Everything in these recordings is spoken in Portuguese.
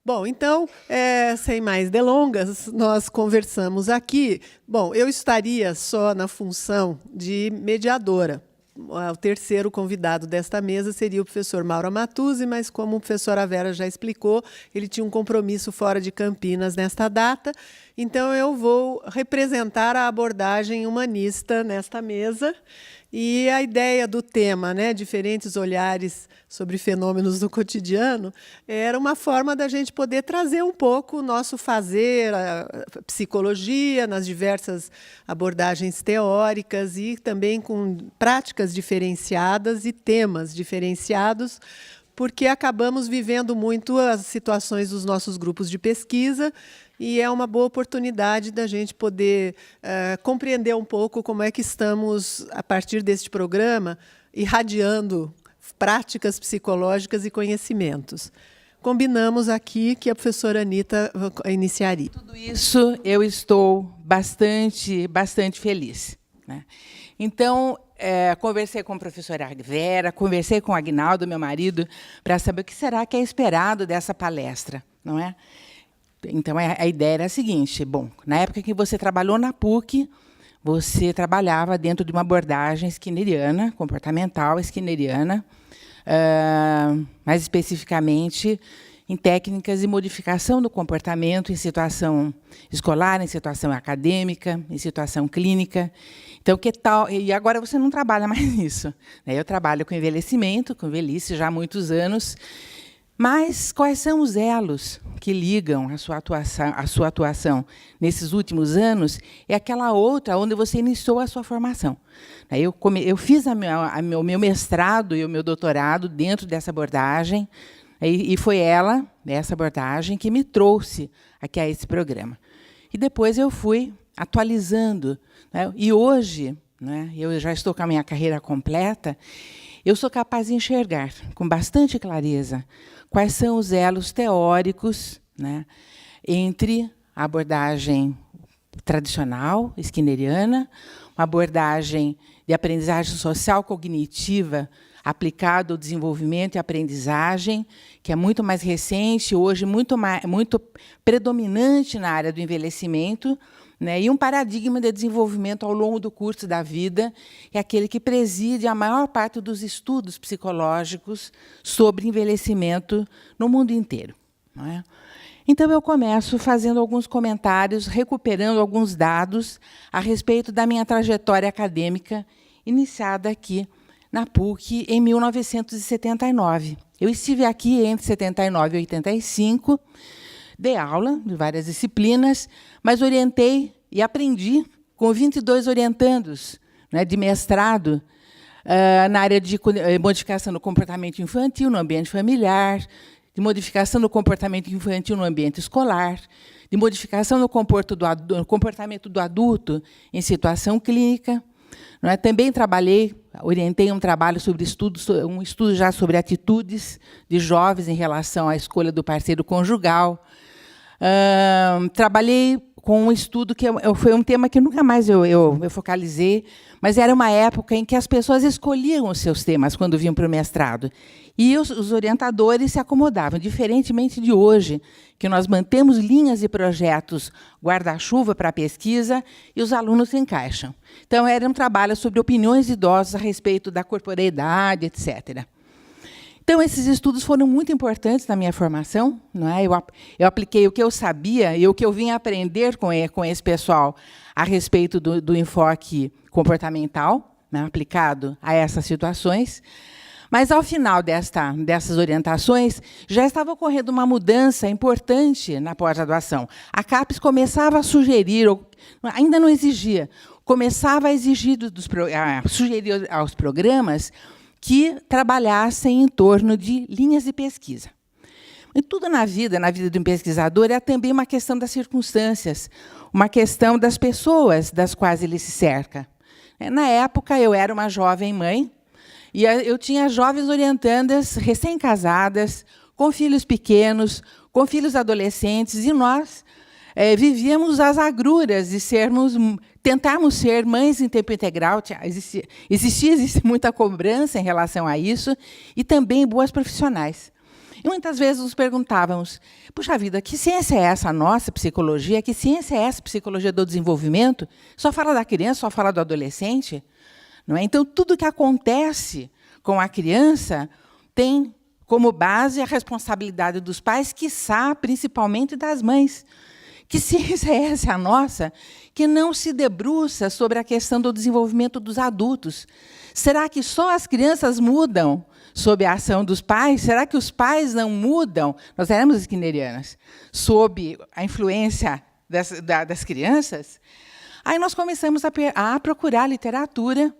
Bom, então, sem mais delongas, nós conversamos aqui. Bom, eu estaria só na função de mediadora. O terceiro convidado desta mesa seria o professor Mauro Amatuzzi, mas como a professora Vera já explicou, ele tinha um compromisso fora de Campinas nesta data, então eu vou representar a abordagem humanista nesta mesa. E a ideia do tema, né, diferentes olhares sobre fenômenos do cotidiano, era uma forma da gente poder trazer um pouco o nosso fazer, a psicologia, nas diversas abordagens teóricas e também com práticas diferenciadas e temas diferenciados, porque acabamos vivendo muito as situações dos nossos grupos de pesquisa, e é uma boa oportunidade da gente poder compreender um pouco como é que estamos, a partir deste programa, irradiando práticas psicológicas e conhecimentos. Combinamos aqui que a professora Anita iniciaria. Tudo isso eu estou bastante feliz, né? Então, conversei com a professora Vera, conversei com o Agnaldo, meu marido, para saber o que será que é esperado dessa palestra, não é? Então, a ideia era a seguinte: bom, na época que você trabalhou na PUC, você trabalhava dentro de uma abordagem skinneriana, comportamental skinneriana, mais especificamente em técnicas de modificação do comportamento em situação escolar, em situação acadêmica, em situação clínica. Então, que tal? E agora você não trabalha mais nisso, né? Eu trabalho com envelhecimento, com velhice já há muitos anos. Mas quais são os elos que ligam a sua atuação nesses últimos anos? É aquela outra onde você iniciou a sua formação. Eu fiz o meu mestrado e o meu doutorado dentro dessa abordagem, e foi essa abordagem, que me trouxe aqui a esse programa. E depois eu fui atualizando, né? E hoje, né, eu já estou com a minha carreira completa, eu sou capaz de enxergar com bastante clareza quais são os elos teóricos, né, entre a abordagem tradicional, skinneriana, uma abordagem de aprendizagem social cognitiva aplicada ao desenvolvimento e aprendizagem, que é muito mais recente, hoje muito predominante na área do envelhecimento, né, e um paradigma de desenvolvimento ao longo do curso da vida, é aquele que preside a maior parte dos estudos psicológicos sobre envelhecimento no mundo inteiro, não é? Então, eu começo fazendo alguns comentários, recuperando alguns dados a respeito da minha trajetória acadêmica, iniciada aqui na PUC em 1979. Eu estive aqui entre 79 e 85, dei aula de várias disciplinas, mas orientei e aprendi com 22 orientandos, né, de mestrado na área de modificação do comportamento infantil no ambiente familiar, de modificação do comportamento infantil no ambiente escolar, de modificação do comportamento do adulto em situação clínica. Não é? Também orientei um trabalho sobre um estudo já sobre atitudes de jovens em relação à escolha do parceiro conjugal. Trabalhei com um estudo que foi um tema que nunca mais eu focalizei, mas era uma época em que as pessoas escolhiam os seus temas quando vinham para o mestrado. E os orientadores se acomodavam, diferentemente de hoje, que nós mantemos linhas e projetos guarda-chuva para a pesquisa e os alunos se encaixam. Então, era um trabalho sobre opiniões de idosos a respeito da corporeidade, etc. Então, esses estudos foram muito importantes na minha formação, não é? Eu apliquei o que eu sabia e o que eu vinha aprender com esse pessoal a respeito do enfoque comportamental, né, aplicado a essas situações. Mas, ao final dessas orientações, já estava ocorrendo uma mudança importante na pós-graduação. A CAPES começava a sugerir, ainda não exigia, começava a exigir sugerir aos programas que trabalhassem em torno de linhas de pesquisa. E tudo na vida de um pesquisador, é também uma questão das circunstâncias, uma questão das pessoas das quais ele se cerca. Na época, eu era uma jovem mãe, e eu tinha jovens orientandas recém-casadas, com filhos pequenos, com filhos adolescentes, e nós vivíamos as agruras de tentarmos ser mães em tempo integral. Existe muita cobrança em relação a isso, e também boas profissionais. E muitas vezes nos perguntávamos, puxa vida, que ciência é essa, a nossa psicologia? Que ciência é essa, psicologia do desenvolvimento? Só fala da criança, só fala do adolescente? Não é? Então, tudo que acontece com a criança tem como base a responsabilidade dos pais, quiçá, principalmente das mães. Que ciência é essa, a nossa, que não se debruça sobre a questão do desenvolvimento dos adultos? Será que só as crianças mudam sob a ação dos pais? Será que os pais não mudam? Nós éramos skinnerianas, sob a influência das crianças? Aí nós começamos a procurar literatura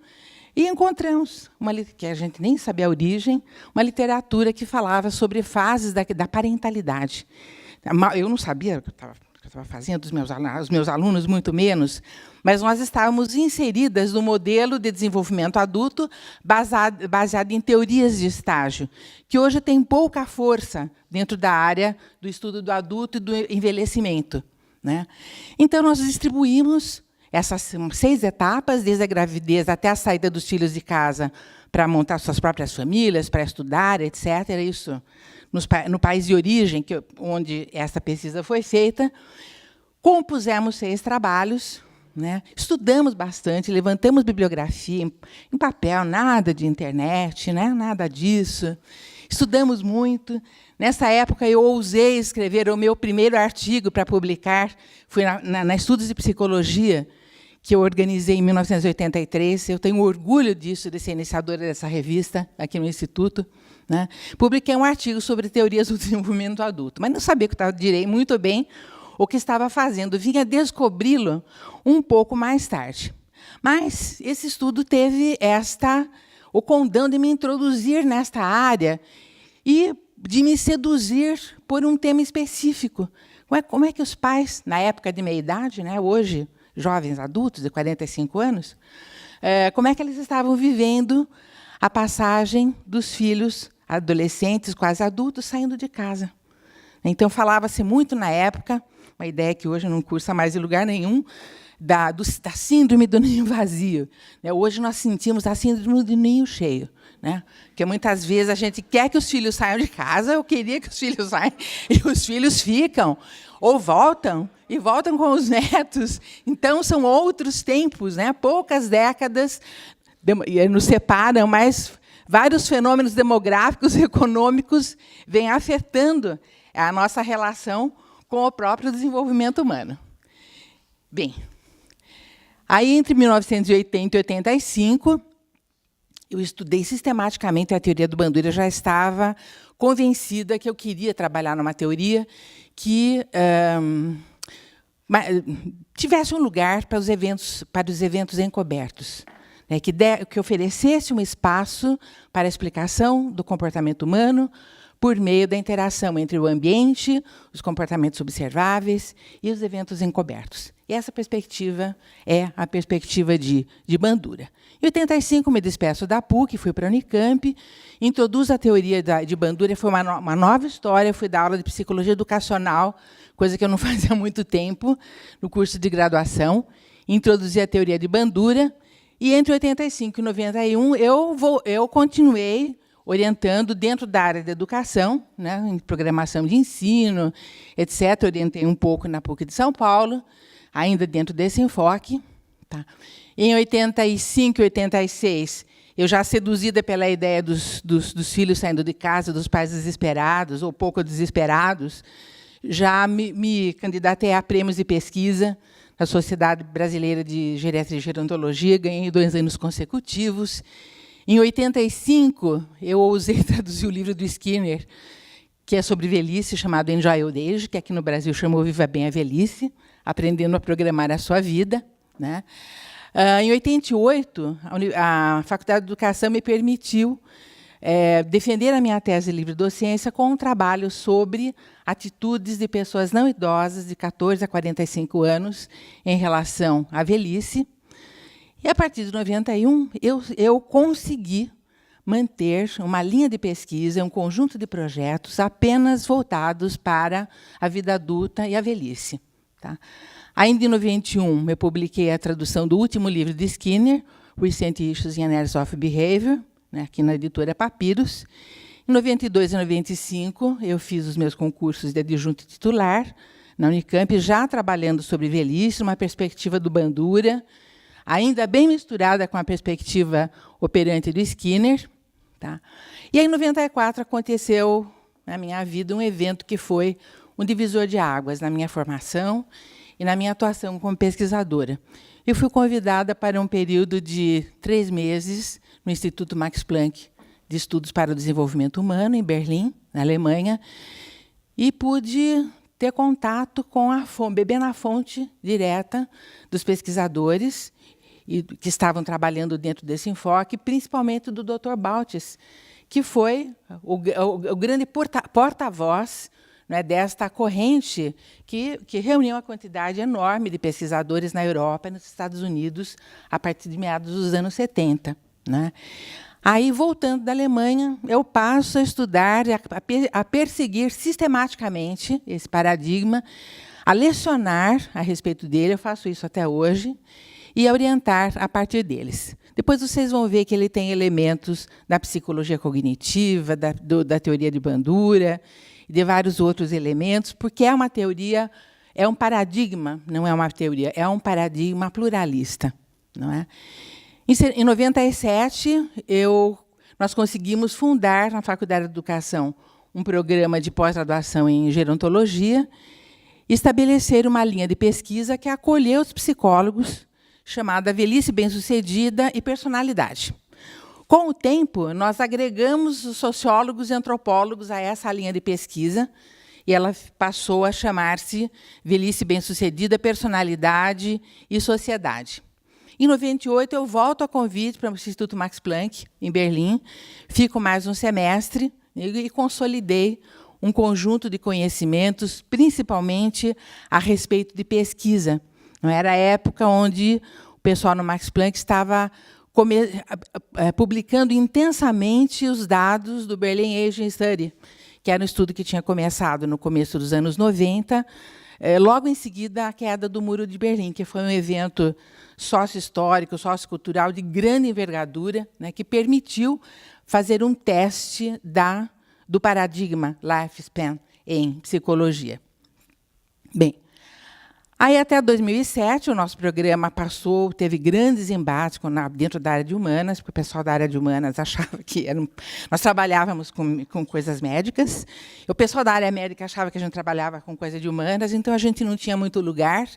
e encontramos, que a gente nem sabia a origem, uma literatura que falava sobre fases da parentalidade. Eu não sabia o que eu estava fazendo, os meus alunos muito menos, mas nós estávamos inseridas no modelo de desenvolvimento adulto baseado em teorias de estágio, que hoje tem pouca força dentro da área do estudo do adulto e do envelhecimento, né? Então, nós distribuímos essas 6 etapas, desde a gravidez até a saída dos filhos de casa para montar suas próprias famílias, para estudar, etc. Isso no país de origem, onde essa pesquisa foi feita. Compusemos 6 trabalhos, né? Estudamos bastante, levantamos bibliografia em papel, nada de internet, né? Nada disso. Estudamos muito. Nessa época, eu ousei escrever o meu primeiro artigo para publicar, foi na Estudos de Psicologia, que eu organizei em 1983. Eu tenho orgulho disso, de ser iniciadora dessa revista, aqui no Instituto, né? Publiquei um artigo sobre teorias do desenvolvimento adulto, mas não sabia que eu direi muito bem o que estava fazendo. Vinha descobri-lo um pouco mais tarde. Mas esse estudo teve o condão de me introduzir nesta área e de me seduzir por um tema específico. Como é que os pais, na época de meia-idade, né, hoje, jovens adultos de 45 anos, como é que eles estavam vivendo a passagem dos filhos adolescentes, quase adultos, saindo de casa. Então, falava-se muito na época, uma ideia que hoje não cursa mais em lugar nenhum, da síndrome do ninho vazio. Hoje nós sentimos a síndrome do ninho cheio, né? Porque muitas vezes a gente quer que os filhos saiam de casa, eu queria que os filhos saiam, e os filhos ficam, ou voltam, e voltam com os netos. Então, são outros tempos, né? Poucas décadas nos separam, mas vários fenômenos demográficos e econômicos vêm afetando a nossa relação com o próprio desenvolvimento humano. Bem, aí, entre 1980 e 85, eu estudei sistematicamente a teoria do Bandura. Eu já estava convencida que eu queria trabalhar numa teoria que tivesse um lugar para os eventos encobertos, né, que oferecesse um espaço para a explicação do comportamento humano por meio da interação entre o ambiente, os comportamentos observáveis e os eventos encobertos. E essa perspectiva é a perspectiva de Bandura. Em 85, me despeço da PUC, fui para a Unicamp, introduzo a teoria de Bandura, foi uma nova história, fui dar aula de psicologia educacional, coisa que eu não fazia há muito tempo, no curso de graduação, introduzi a teoria de Bandura, e entre 85 e 91, eu continuei orientando dentro da área da educação, né, em programação de ensino, etc. Orientei um pouco na PUC de São Paulo, ainda dentro desse enfoque. Tá. Em 85 e 86, eu já seduzida pela ideia dos filhos saindo de casa, dos pais desesperados ou pouco desesperados, já me candidatei a prêmios de pesquisa na Sociedade Brasileira de Geriatria e Gerontologia, ganhei 2 anos consecutivos. Em 85, eu ousei traduzir o livro do Skinner, que é sobre velhice, chamado Enjoy Old Age, que aqui no Brasil chamou Viva Bem a Velhice, aprendendo a programar a sua vida, né? Em 88, a Faculdade de Educação me permitiu defender a minha tese de livre-docência com um trabalho sobre atitudes de pessoas não idosas, de 14 a 45 anos, em relação à velhice. E, a partir de 91, eu consegui manter uma linha de pesquisa, um conjunto de projetos apenas voltados para a vida adulta e a velhice. Tá? Ainda em 91, eu publiquei a tradução do último livro de Skinner, Recent Issues in Analysis of Behavior, né, aqui na editora Papyrus. Em 92 e 95, eu fiz os meus concursos de adjunto titular na Unicamp, já trabalhando sobre velhice, uma perspectiva do Bandura, ainda bem misturada com a perspectiva operante do Skinner. Tá? E aí, em 94, aconteceu na minha vida um evento que foi um divisor de águas na minha formação e na minha atuação como pesquisadora. Eu fui convidada para um período de 3 meses no Instituto Max Planck de Estudos para o Desenvolvimento Humano, em Berlim, na Alemanha, e pude ter contato com a fonte, beber na fonte direta dos pesquisadores que estavam trabalhando dentro desse enfoque, principalmente do Dr. Baltes, que foi o grande porta-voz, né, desta corrente que reuniu uma quantidade enorme de pesquisadores na Europa e nos Estados Unidos a partir de meados dos anos 70. Né? Aí, voltando da Alemanha, eu passo a estudar, a perseguir sistematicamente esse paradigma, a lecionar a respeito dele, eu faço isso até hoje, e a orientar a partir deles. Depois vocês vão ver que ele tem elementos da psicologia cognitiva, da teoria de Bandura, e de vários outros elementos, porque é uma teoria, é um paradigma, não é uma teoria, é um paradigma pluralista. Não é? Em 97, nós conseguimos fundar, na Faculdade de Educação, um programa de pós-graduação em gerontologia e estabelecer uma linha de pesquisa que acolheu os psicólogos, chamada Velhice Bem-Sucedida e Personalidade. Com o tempo, nós agregamos os sociólogos e antropólogos a essa linha de pesquisa, e ela passou a chamar-se Velhice Bem-Sucedida, Personalidade e Sociedade. Em 98, eu volto a convite para o Instituto Max Planck, em Berlim, fico mais um semestre e consolidei um conjunto de conhecimentos, principalmente a respeito de pesquisa. Não era a época onde o pessoal no Max Planck estava publicando intensamente os dados do Berlin Aging Study, que era um estudo que tinha começado no começo dos anos 90, logo em seguida a queda do Muro de Berlim, que foi um evento sócio-histórico, sociocultural de grande envergadura, né, que permitiu fazer um teste do paradigma lifespan em psicologia. Bem, aí, até 2007, o nosso programa teve grandes embates dentro da área de humanas, porque o pessoal da área de humanas achava que nós trabalhávamos com coisas médicas, e o pessoal da área médica achava que a gente trabalhava com coisa de humanas, então a gente não tinha muito lugar.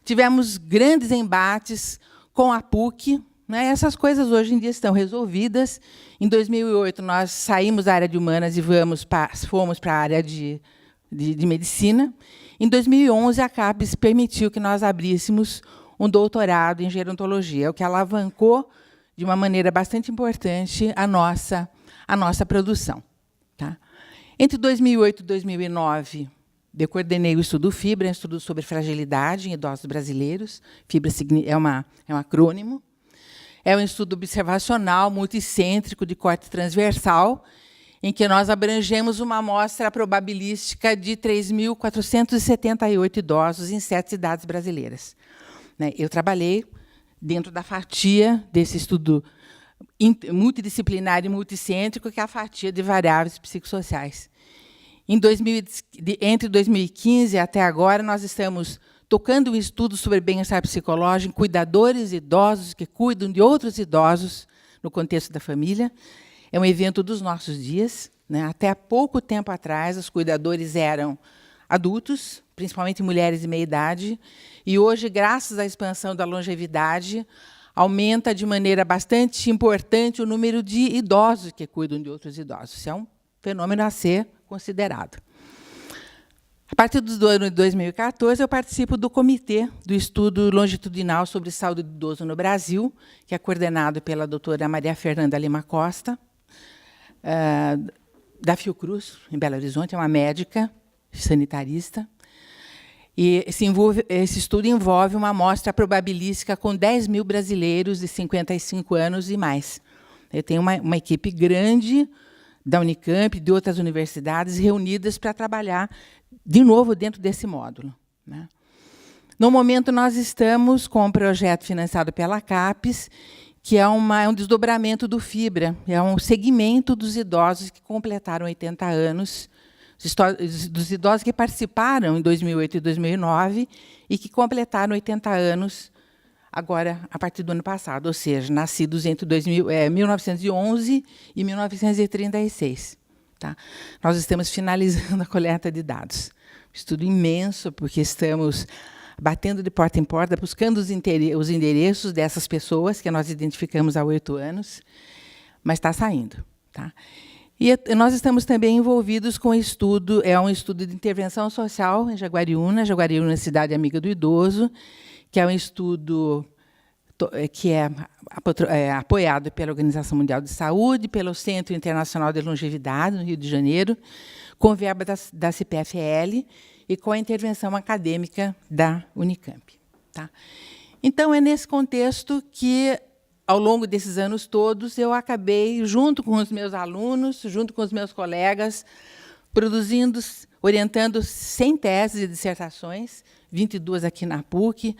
Tivemos grandes embates com a PUC, né? Essas coisas hoje em dia estão resolvidas. Em 2008, nós saímos da área de humanas e fomos para a área de medicina. Em 2011, a CAPES permitiu que nós abríssemos um doutorado em gerontologia, o que alavancou, de uma maneira bastante importante, a nossa produção. Tá? Entre 2008 e 2009, eu coordenei o estudo FIBRA, um estudo sobre fragilidade em idosos brasileiros. FIBRA é um acrônimo. É um estudo observacional, multicêntrico, de corte transversal, em que nós abrangemos uma amostra probabilística de 3.478 idosos em 7 cidades brasileiras. Eu trabalhei dentro da fatia desse estudo multidisciplinar e multicêntrico, que é a fatia de variáveis psicossociais. Entre 2015 até agora, nós estamos tocando um estudo sobre bem-estar psicológico, cuidadores idosos que cuidam de outros idosos no contexto da família. É um evento dos nossos dias. Né? Até há pouco tempo atrás, os cuidadores eram adultos, principalmente mulheres de meia-idade, e hoje, graças à expansão da longevidade, aumenta de maneira bastante importante o número de idosos que cuidam de outros idosos. Isso é um fenômeno a ser considerado. A partir do ano de 2014, eu participo do Comitê do Estudo Longitudinal sobre Saúde do Idoso no Brasil, que é coordenado pela doutora Maria Fernanda Lima Costa, da Fiocruz, em Belo Horizonte, é uma médica sanitarista. E esse estudo envolve uma amostra probabilística com 10.000 brasileiros de 55 anos e mais. Eu tenho uma equipe grande da Unicamp e de outras universidades reunidas para trabalhar, de novo, dentro desse módulo. Né? No momento, nós estamos com um projeto financiado pela CAPES, que é um desdobramento do Fibra, é um segmento dos idosos que completaram 80 anos, dos idosos que participaram em 2008 e 2009 e que completaram 80 anos agora, a partir do ano passado, ou seja, nascidos entre 1911 e 1936. Tá? Nós estamos finalizando a coleta de dados. Estudo imenso, porque estamos batendo de porta em porta, buscando os endereços dessas pessoas que nós identificamos há 8 anos, mas está saindo. Tá? E nós estamos também envolvidos com um estudo de intervenção social em Jaguariúna, cidade amiga do idoso, que é um estudo que é apoiado pela Organização Mundial de Saúde, pelo Centro Internacional de Longevidade, no Rio de Janeiro, com verba da CPFL e com a intervenção acadêmica da Unicamp. Tá? Então, é nesse contexto que, ao longo desses anos todos, eu acabei, junto com os meus alunos, junto com os meus colegas, orientando 100 teses e dissertações, 22 aqui na PUC,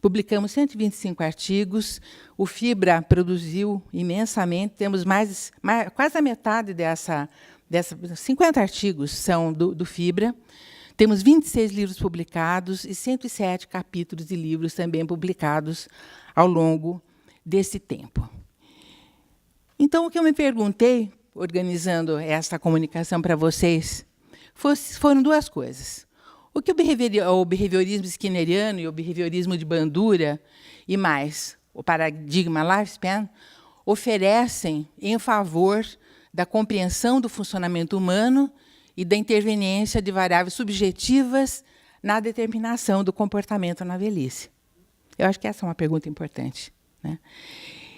publicamos 125 artigos, o Fibra produziu imensamente, temos quase a metade 50 artigos são do Fibra, temos 26 livros publicados e 107 capítulos de livros também publicados ao longo desse tempo. Então, o que eu me perguntei, organizando esta comunicação para vocês, foram duas coisas. O que o behaviorismo skinneriano e o behaviorismo de Bandura, e mais o paradigma Lifespan, oferecem em favor da compreensão do funcionamento humano e da interveniência de variáveis subjetivas na determinação do comportamento na velhice? Eu acho que essa é uma pergunta importante, né?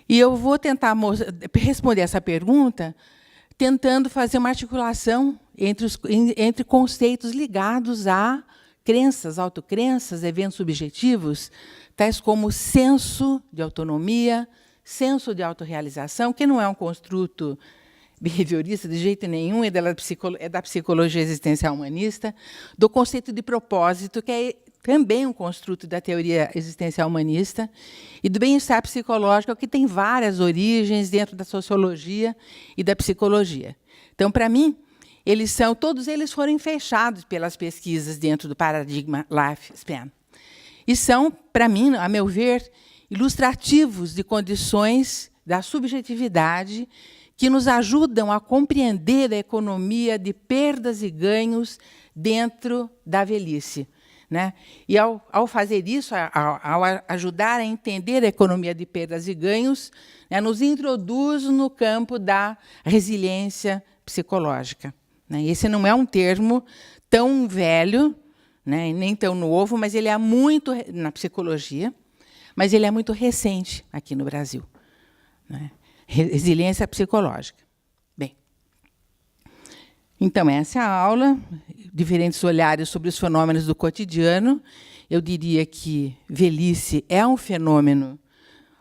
E eu vou tentar responder essa pergunta tentando fazer uma articulação entre conceitos ligados a crenças, autocrenças, eventos subjetivos, tais como senso de autonomia, senso de autorrealização, que não é um construto behaviorista de jeito nenhum, é da psicologia existencial humanista, do conceito de propósito, que é também um construto da teoria existencial humanista, e do bem-estar psicológico, que tem várias origens dentro da sociologia e da psicologia. Então, para mim, todos eles foram fechados pelas pesquisas dentro do paradigma Lifespan. E são, para mim, a meu ver, ilustrativos de condições da subjetividade que nos ajudam a compreender a economia de perdas e ganhos dentro da velhice, né? E, ao fazer isso, ao ajudar a entender a economia de perdas e ganhos, né, nos introduz no campo da resiliência psicológica. Né? Esse não é um termo tão velho, né, nem tão novo, mas ele é muito, na psicologia, mas ele é muito recente aqui no Brasil. Né? Resiliência psicológica. Bem, então, essa é a aula, diferentes olhares sobre os fenômenos do cotidiano. Eu diria que velhice é um fenômeno,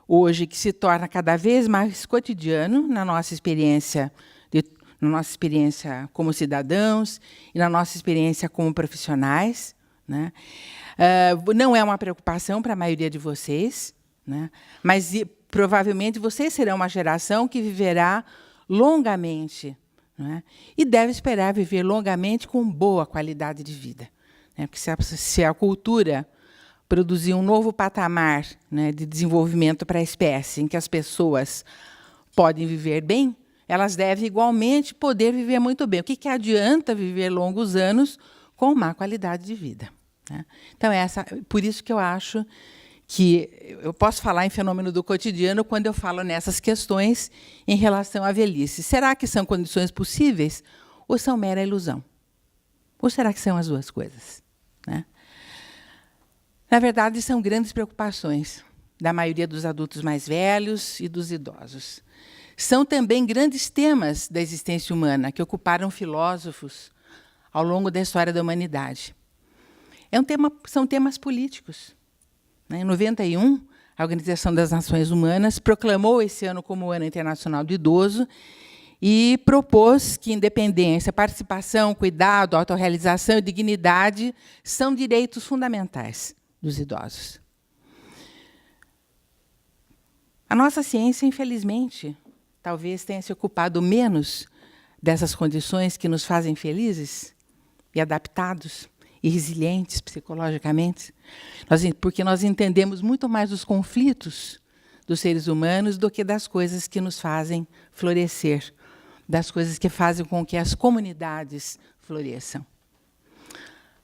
hoje, que se torna cada vez mais cotidiano na nossa experiência como cidadãos e na nossa experiência como profissionais. Né? Não é uma preocupação para a maioria de vocês, né? Mas provavelmente vocês serão uma geração que viverá longamente, né? E deve esperar viver longamente com boa qualidade de vida. Né? Porque se a cultura produzir um novo patamar, né, de desenvolvimento para a espécie, em que as pessoas podem viver bem, elas devem igualmente poder viver muito bem. O que adianta viver longos anos com má qualidade de vida? Né? Então, por isso que eu acho que eu posso falar em fenômeno do cotidiano quando eu falo nessas questões em relação à velhice. Será que são condições possíveis ou são mera ilusão? Ou será que são as duas coisas? Né? Na verdade, são grandes preocupações da maioria dos adultos mais velhos e dos idosos. São também grandes temas da existência humana que ocuparam filósofos ao longo da história da humanidade. São temas políticos. Em 91, a Organização das Nações Humanas proclamou esse ano como o Ano Internacional do Idoso e propôs que independência, participação, cuidado, autorrealização e dignidade são direitos fundamentais dos idosos. A nossa ciência, infelizmente, talvez tenha se ocupado menos dessas condições que nos fazem felizes e adaptados e resilientes psicologicamente, porque nós entendemos muito mais os conflitos dos seres humanos do que das coisas que nos fazem florescer, das coisas que fazem com que as comunidades floresçam.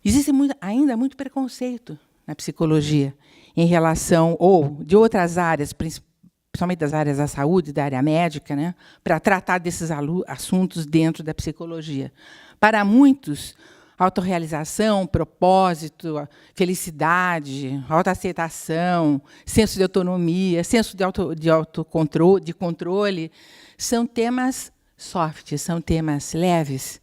Existe ainda muito preconceito na psicologia em relação, ou de outras áreas, principalmente das áreas da saúde, da área médica, né, para tratar desses assuntos dentro da psicologia. Para muitos, autorrealização, propósito, felicidade, autoaceitação, senso de autonomia, senso de autocontrole, de controle, são temas soft, são temas leves,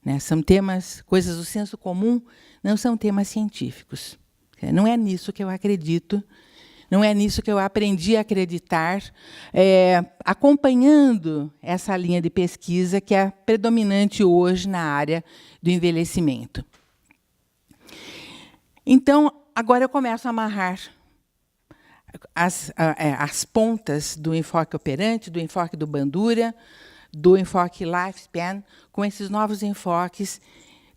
né? São temas, coisas do senso comum, não são temas científicos. Não é nisso que eu acredito, não é nisso que eu aprendi a acreditar, acompanhando essa linha de pesquisa que é predominante hoje na área do envelhecimento. Então, agora eu começo a amarrar as pontas do enfoque operante, do enfoque do Bandura, do enfoque lifespan, com esses novos enfoques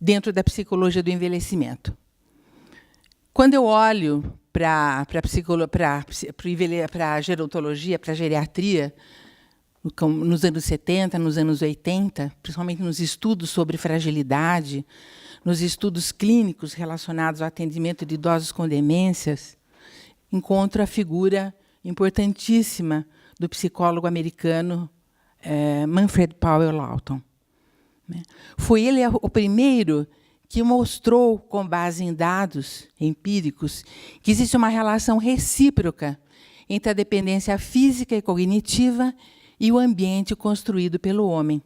dentro da psicologia do envelhecimento. Quando eu olho para a gerontologia, para a geriatria, nos anos 70, nos anos 80, principalmente nos estudos sobre fragilidade, nos estudos clínicos relacionados ao atendimento de idosos com demências, encontro a figura importantíssima do psicólogo americano Manfred Powell Lawton. Foi ele o primeiro que mostrou, com base em dados empíricos, que existe uma relação recíproca entre a dependência física e cognitiva e o ambiente construído pelo homem.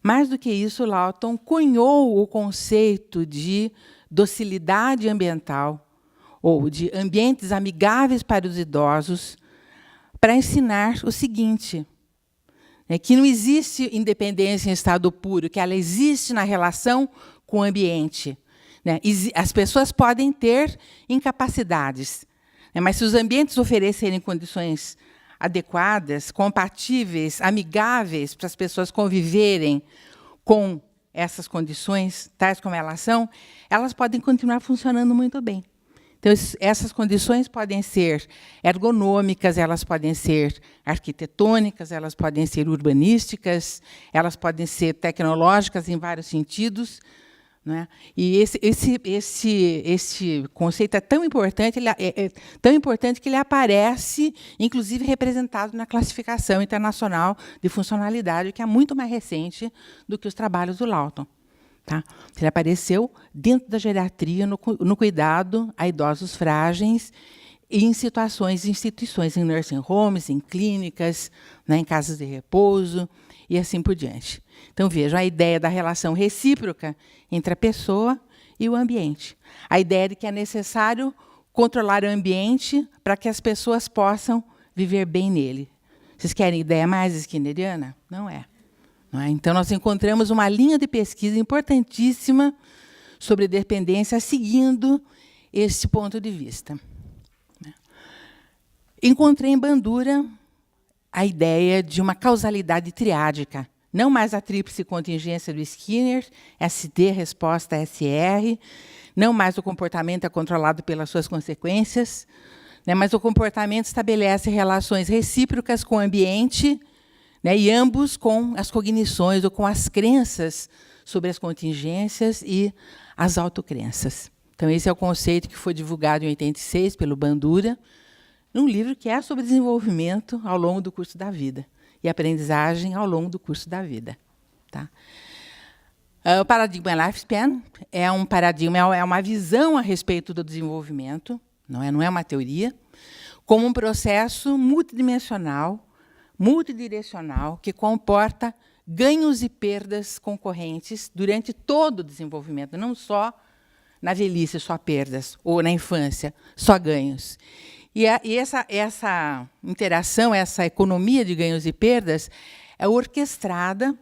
Mais do que isso, Lawton cunhou o conceito de docilidade ambiental, ou de ambientes amigáveis para os idosos, para ensinar o seguinte: que não existe independência em estado puro, que ela existe na relação com o ambiente. As pessoas podem ter incapacidades, mas se os ambientes oferecerem condições adequadas, compatíveis, amigáveis para as pessoas conviverem com essas condições, tais como elas são, elas podem continuar funcionando muito bem. Então, essas condições podem ser ergonômicas, elas podem ser arquitetônicas, elas podem ser urbanísticas, elas podem ser tecnológicas em vários sentidos. Né? E esse conceito é tão importante, tão importante que ele aparece, inclusive, representado na classificação internacional de funcionalidade, que é muito mais recente do que os trabalhos do Lawton. Tá? Ele apareceu dentro da geriatria, no cuidado a idosos frágeis e em instituições, em nursing homes, em clínicas, né, em casas de repouso e assim por diante. Então, vejam a ideia da relação recíproca entre a pessoa e o ambiente. A ideia de que é necessário controlar o ambiente para que as pessoas possam viver bem nele. Vocês querem ideia mais skinneriana? Não é. Então, nós encontramos uma linha de pesquisa importantíssima sobre dependência, seguindo esse ponto de vista. Encontrei em Bandura a ideia de uma causalidade triádica, não mais a tríplice contingência do Skinner, SD, resposta, SR, não mais o comportamento é controlado pelas suas consequências, mas o comportamento estabelece relações recíprocas com o ambiente, e ambos com as cognições ou com as crenças sobre as contingências e as autocrenças. Então, esse é o conceito que foi divulgado em 86 pelo Bandura, num livro que é sobre desenvolvimento ao longo do curso da vida e aprendizagem ao longo do curso da vida. Tá? O paradigma lifespan é um paradigma, é uma visão a respeito do desenvolvimento, não é uma teoria, como um processo multidimensional, multidirecional, que comporta ganhos e perdas concorrentes durante todo o desenvolvimento, não só na velhice, só perdas, ou na infância, só ganhos. E essa interação, essa economia de ganhos e perdas, é orquestrada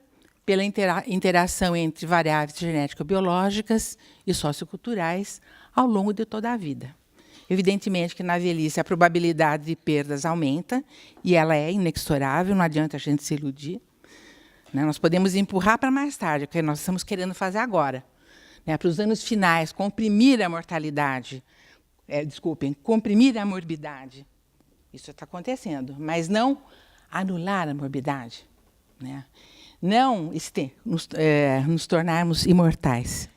pela interação entre variáveis genético-biológicas e socioculturais ao longo de toda a vida. Evidentemente que na velhice a probabilidade de perdas aumenta, e ela é inexorável, não adianta a gente se iludir. Né? Nós podemos empurrar para mais tarde, o que nós estamos querendo fazer agora. Né? Para os anos finais, comprimir a mortalidade, comprimir a morbidade. Isso está acontecendo, mas não anular a morbidade. Né? Não nos tornarmos imortais.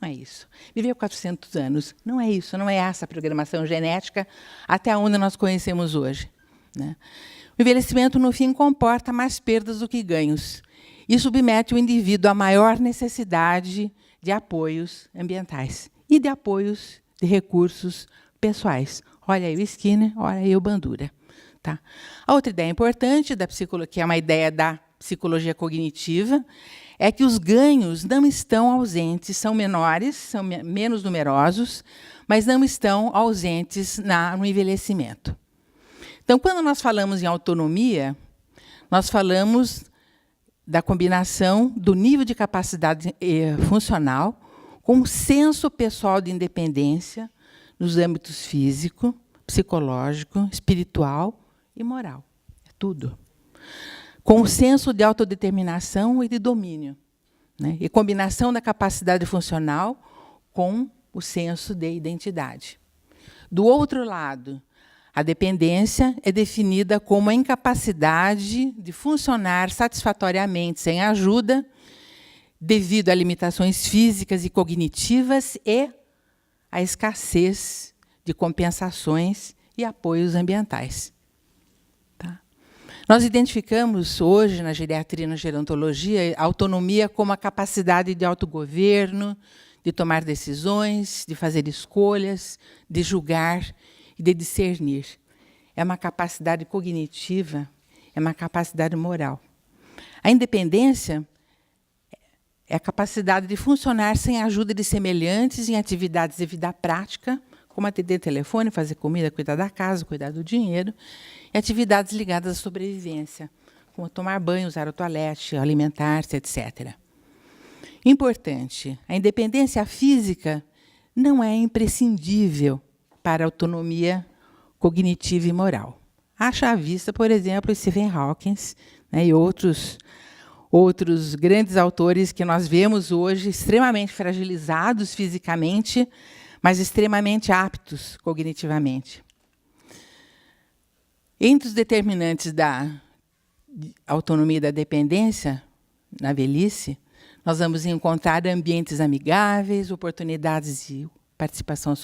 Não é isso. Viver 400 anos, não é isso, não é essa a programação genética até onde nós conhecemos hoje. Né? O envelhecimento, no fim, comporta mais perdas do que ganhos e submete o indivíduo à maior necessidade de apoios ambientais e de apoios de recursos pessoais. Olha aí o Skinner, olha aí o Bandura. Tá? A outra ideia importante da psicologia, que é uma ideia da psicologia cognitiva, é que os ganhos não estão ausentes, são menores, são menos numerosos, mas não estão ausentes no envelhecimento. Então, quando nós falamos em autonomia, nós falamos da combinação do nível de capacidade funcional com o senso pessoal de independência nos âmbitos físico, psicológico, espiritual e moral. É tudo. Com o senso de autodeterminação e de domínio. Né? E combinação da capacidade funcional com o senso de identidade. Do outro lado, a dependência é definida como a incapacidade de funcionar satisfatoriamente sem ajuda, devido a limitações físicas e cognitivas e a escassez de compensações e apoios ambientais. Tá? Nós identificamos hoje, na geriatria e na gerontologia, a autonomia como a capacidade de autogoverno, de tomar decisões, de fazer escolhas, de julgar e de discernir. É uma capacidade cognitiva, é uma capacidade moral. A independência é a capacidade de funcionar sem a ajuda de semelhantes em atividades de vida prática, como atender telefone, fazer comida, cuidar da casa, cuidar do dinheiro, e atividades ligadas à sobrevivência, como tomar banho, usar o toalete, alimentar-se, etc. Importante, a independência física não é imprescindível para a autonomia cognitiva e moral. Haja à vista, por exemplo, Stephen Hawking, né, e outros grandes autores que nós vemos hoje extremamente fragilizados fisicamente, mas extremamente aptos cognitivamente. Entre os determinantes da autonomia e da dependência, na velhice, nós vamos encontrar ambientes amigáveis, oportunidades de participação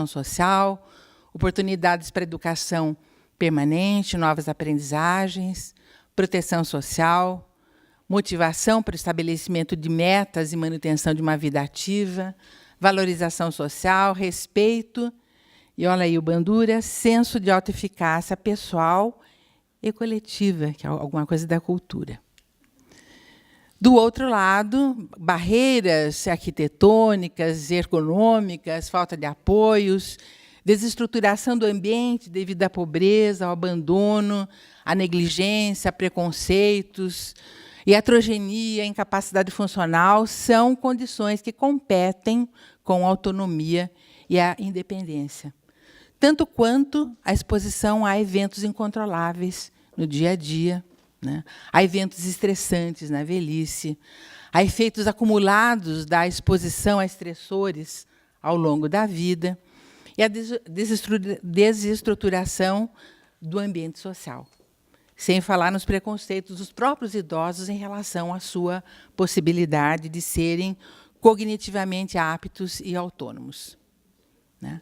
social, oportunidades para educação permanente, novas aprendizagens, proteção social, motivação para o estabelecimento de metas e manutenção de uma vida ativa, valorização social, respeito, e olha aí o Bandura, senso de autoeficácia pessoal e coletiva, que é alguma coisa da cultura. Do outro lado, barreiras arquitetônicas, ergonômicas, falta de apoios, desestruturação do ambiente devido à pobreza, ao abandono, à negligência, a preconceitos, e a heterogeneia, a incapacidade funcional são condições que competem com a autonomia e a independência, tanto quanto a exposição a eventos incontroláveis no dia a dia, né? A eventos estressantes na velhice, a efeitos acumulados da exposição a estressores ao longo da vida e a desestruturação do ambiente social, sem falar nos preconceitos dos próprios idosos em relação à sua possibilidade de serem cognitivamente aptos e autônomos. Né?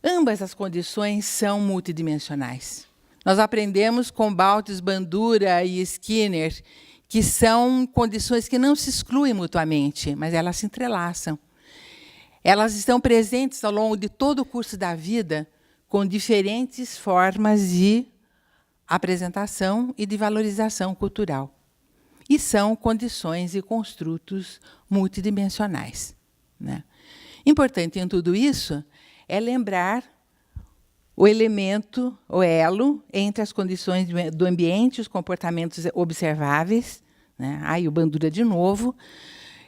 Ambas as condições são multidimensionais. Nós aprendemos com Baltes, Bandura e Skinner que são condições que não se excluem mutuamente, mas elas se entrelaçam. Elas estão presentes ao longo de todo o curso da vida, com diferentes formas de apresentação e de valorização cultural. E são condições e construtos multidimensionais. Né? Importante em tudo isso é lembrar o elemento, o elo, entre as condições do ambiente, os comportamentos observáveis, né? Aí o Bandura de novo,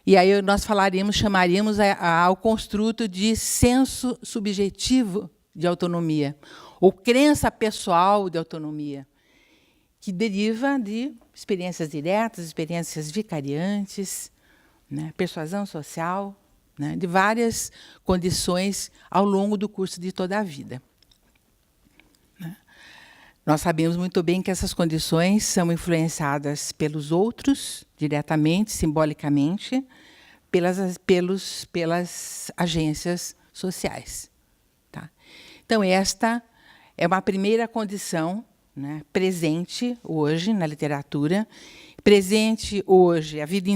E aí nós chamaríamos ao construto de senso subjetivo de autonomia, ou crença pessoal de autonomia, que deriva de experiências diretas, experiências vicariantes, né, persuasão social, né, de várias condições ao longo do curso de toda a vida. Né. Nós sabemos muito bem que essas condições são influenciadas pelos outros, diretamente, simbolicamente, pelas agências sociais. Tá? Então, esta é uma primeira condição, né, presente hoje na literatura, presente hoje a vida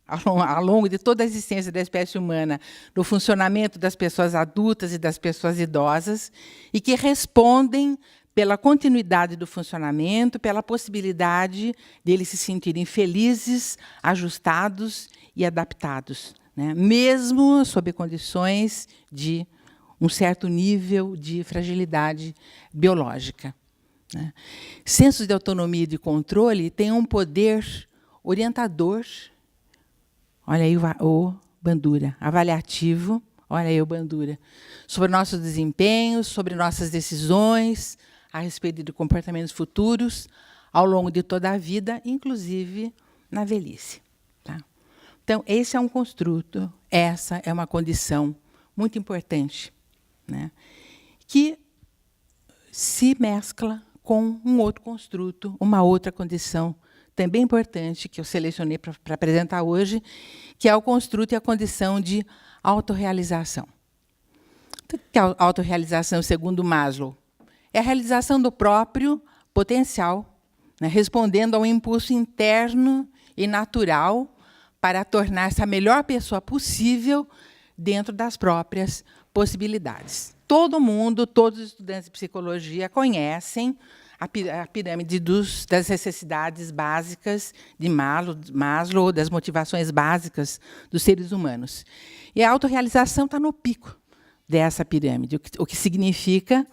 ao longo de toda a existência da espécie humana, no funcionamento das pessoas adultas e das pessoas idosas, e que respondem pela continuidade do funcionamento, pela possibilidade deles se sentirem felizes, ajustados e adaptados, né, mesmo sob condições de um certo nível de fragilidade biológica. Né. Sensos de autonomia e de controle têm um poder orientador, olha aí o Bandura, avaliativo, olha aí o Bandura, sobre nossos desempenhos, sobre nossas decisões, a respeito de comportamentos futuros, ao longo de toda a vida, inclusive na velhice. Tá? Então, esse é um construto, essa é uma condição muito importante, né, que se mescla com um outro construto, uma outra condição também importante, que eu selecionei para apresentar hoje, que é o construto e a condição de autorrealização. O que é a autorrealização, segundo Maslow? É a realização do próprio potencial, né, respondendo a um impulso interno e natural para tornar-se a melhor pessoa possível dentro das próprias possibilidades. Todo mundo, todos os estudantes de psicologia conhecem a pirâmide das necessidades básicas de Maslow, das motivações básicas dos seres humanos. E a autorrealização está no pico dessa pirâmide, o que significa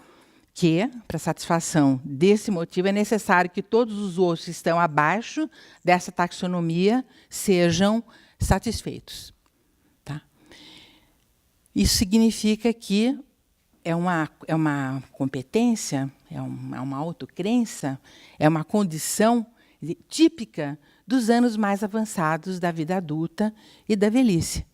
que, para a satisfação desse motivo, é necessário que todos os outros que estão abaixo dessa taxonomia sejam satisfeitos. Tá? Isso significa que é uma competência, é uma autocrença, é uma condição típica dos anos mais avançados da vida adulta e da velhice.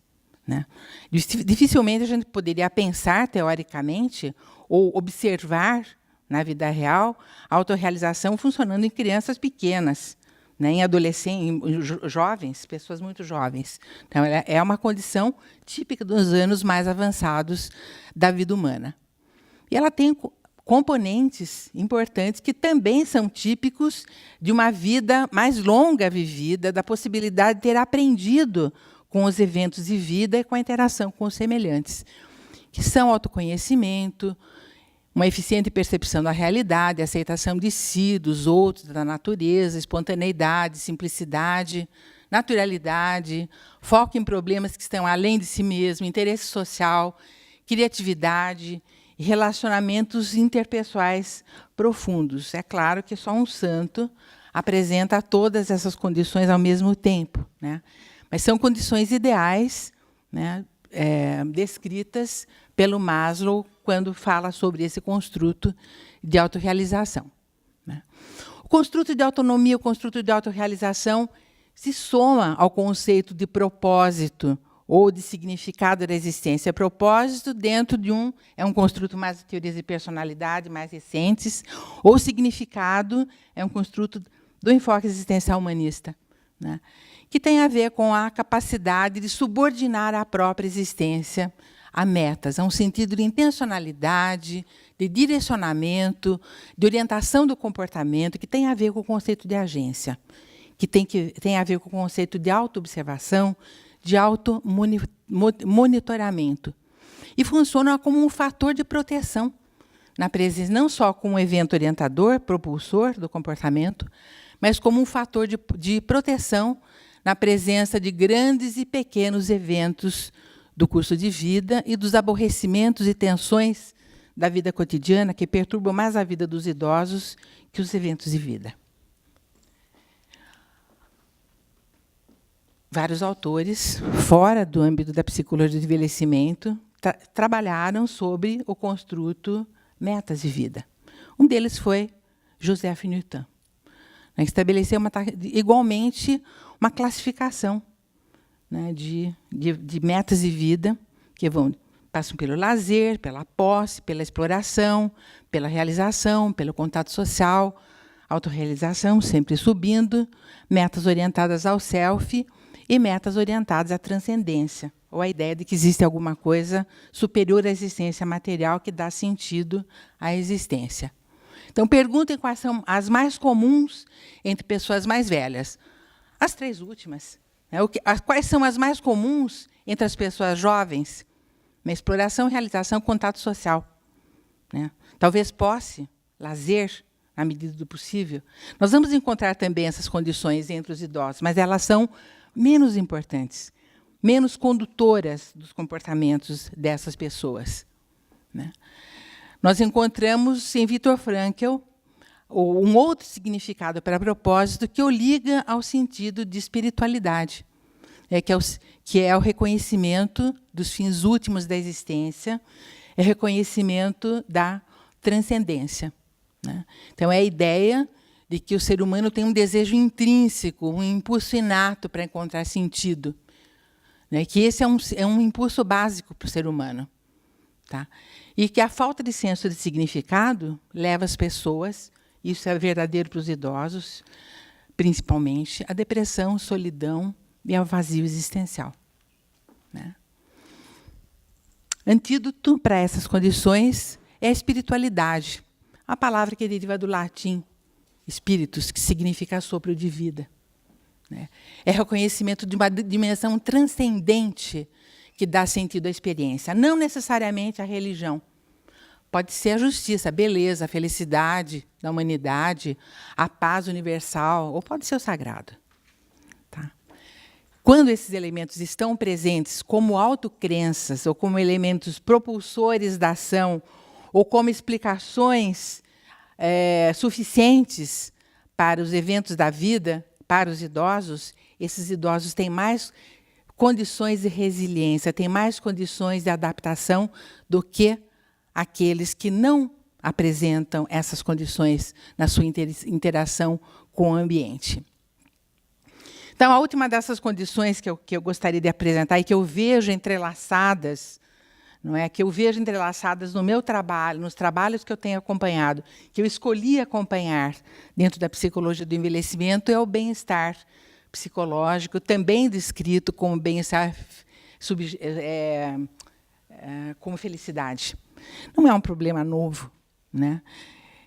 Né? Dificilmente a gente poderia pensar, teoricamente, ou observar, na vida real, a autorrealização funcionando em crianças pequenas, né, em adolescentes, em jovens, pessoas muito jovens. Então, ela é uma condição típica dos anos mais avançados da vida humana. E ela tem componentes importantes que também são típicos de uma vida mais longa vivida, da possibilidade de ter aprendido com os eventos de vida e com a interação com os semelhantes, que são autoconhecimento, uma eficiente percepção da realidade, aceitação de si, dos outros, da natureza, espontaneidade, simplicidade, naturalidade, foco em problemas que estão além de si mesmo, interesse social, criatividade e relacionamentos interpessoais profundos. É claro que só um santo apresenta todas essas condições ao mesmo tempo, né? Mas são condições ideais, né, descritas pelo Maslow quando fala sobre esse construto de autorrealização. Né? O construto de autonomia, o construto de autorrealização se soma ao conceito de propósito ou de significado da existência. Propósito dentro de é um construto mais de teorias de personalidade, mais recentes, ou significado é um construto do enfoque existencial humanista, né, que tem a ver com a capacidade de subordinar a própria existência a metas, a um sentido de intencionalidade, de direcionamento, de orientação do comportamento, que tem a ver com o conceito de agência, que tem a ver com o conceito de autoobservação, de automonitoramento. E funciona como um fator de proteção na presença, não só como um evento orientador, propulsor do comportamento, mas como um fator de proteção na presença de grandes e pequenos eventos do curso de vida e dos aborrecimentos e tensões da vida cotidiana que perturbam mais a vida dos idosos que os eventos de vida. vários autores, fora do âmbito da psicologia do envelhecimento, trabalharam sobre o construto metas de vida. Um deles foi Joseph Newton, né, que estabeleceu igualmente uma classificação, né, de metas de vida que passam pelo lazer, pela posse, pela exploração, pela realização, pelo contato social, autorrealização, sempre subindo, metas orientadas ao self e metas orientadas à transcendência, ou à ideia de que existe alguma coisa superior à existência material que dá sentido à existência. Então, perguntem quais são as mais comuns entre pessoas mais velhas. As 3 últimas. Né? Quais são as mais comuns entre as pessoas jovens? Exploração, realização, contato social. Né? Talvez posse, lazer, na medida do possível. Nós vamos encontrar também essas condições entre os idosos, mas elas são menos importantes, menos condutoras dos comportamentos dessas pessoas. Né? Nós encontramos em Viktor Frankl um outro significado para propósito que o liga ao sentido de espiritualidade, que é o reconhecimento dos fins últimos da existência, é o reconhecimento da transcendência. Né? Então, é a ideia de que o ser humano tem um desejo intrínseco, um impulso inato para encontrar sentido. Né? Que esse é um impulso básico para o ser humano. Tá? E que a falta de senso de significado leva as pessoas, isso é verdadeiro para os idosos, principalmente, à depressão, solidão e ao vazio existencial. Né? Antídoto para essas condições é a espiritualidade, a palavra que deriva do latim, espíritus, que significa sopro de vida. Né? É reconhecimento de uma dimensão transcendente que dá sentido à experiência, não necessariamente à religião. Pode ser a justiça, a beleza, a felicidade da humanidade, a paz universal, ou pode ser o sagrado. Tá? Quando esses elementos estão presentes como autocrenças, ou como elementos propulsores da ação, ou como explicações suficientes para os eventos da vida, para os idosos, esses idosos têm mais condições de resiliência, têm mais condições de adaptação do que aqueles que não apresentam essas condições na sua interação com o ambiente. Então, a última dessas condições que eu gostaria de apresentar e que eu vejo entrelaçadas, não é? Que eu vejo entrelaçadas no meu trabalho, nos trabalhos que eu tenho acompanhado, que eu escolhi acompanhar dentro da psicologia do envelhecimento, é o bem-estar psicológico, também descrito como bem-estar como felicidade. Não é um problema novo. Né?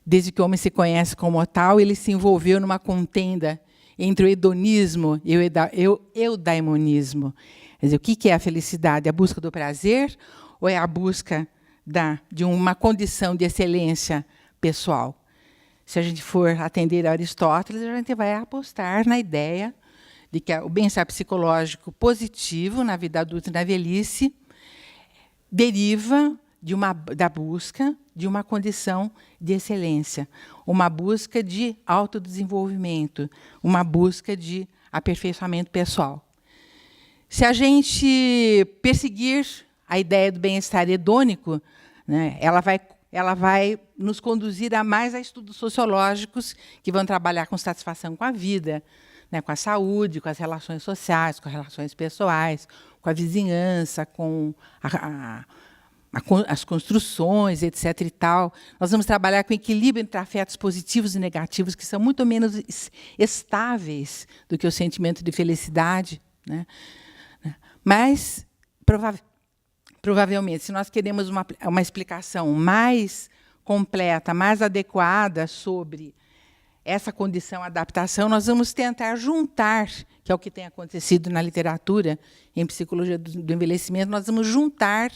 Desde que o homem se conhece como tal, ele se envolveu numa contenda entre o hedonismo e o eudaimonismo. Quer dizer, o que é a felicidade? A busca do prazer ou é a busca de uma condição de excelência pessoal? Se a gente for atender a Aristóteles, a gente vai apostar na ideia de que o bem-estar psicológico positivo na vida adulta e na velhice deriva da busca de uma condição de excelência, uma busca de autodesenvolvimento, uma busca de aperfeiçoamento pessoal. Se a gente perseguir a ideia do bem-estar hedônico, né, ela vai nos conduzir a estudos sociológicos que vão trabalhar com satisfação com a vida, né, com a saúde, com as relações sociais, com as relações pessoais, com a vizinhança, com as construções, etc. e tal. Nós vamos trabalhar com equilíbrio entre afetos positivos e negativos, que são muito menos estáveis do que o sentimento de felicidade. Né? Mas, provavelmente, se nós queremos uma explicação mais completa, mais adequada sobre essa condição, adaptação, nós vamos tentar juntar, que é o que tem acontecido na literatura, em psicologia do envelhecimento, nós vamos juntar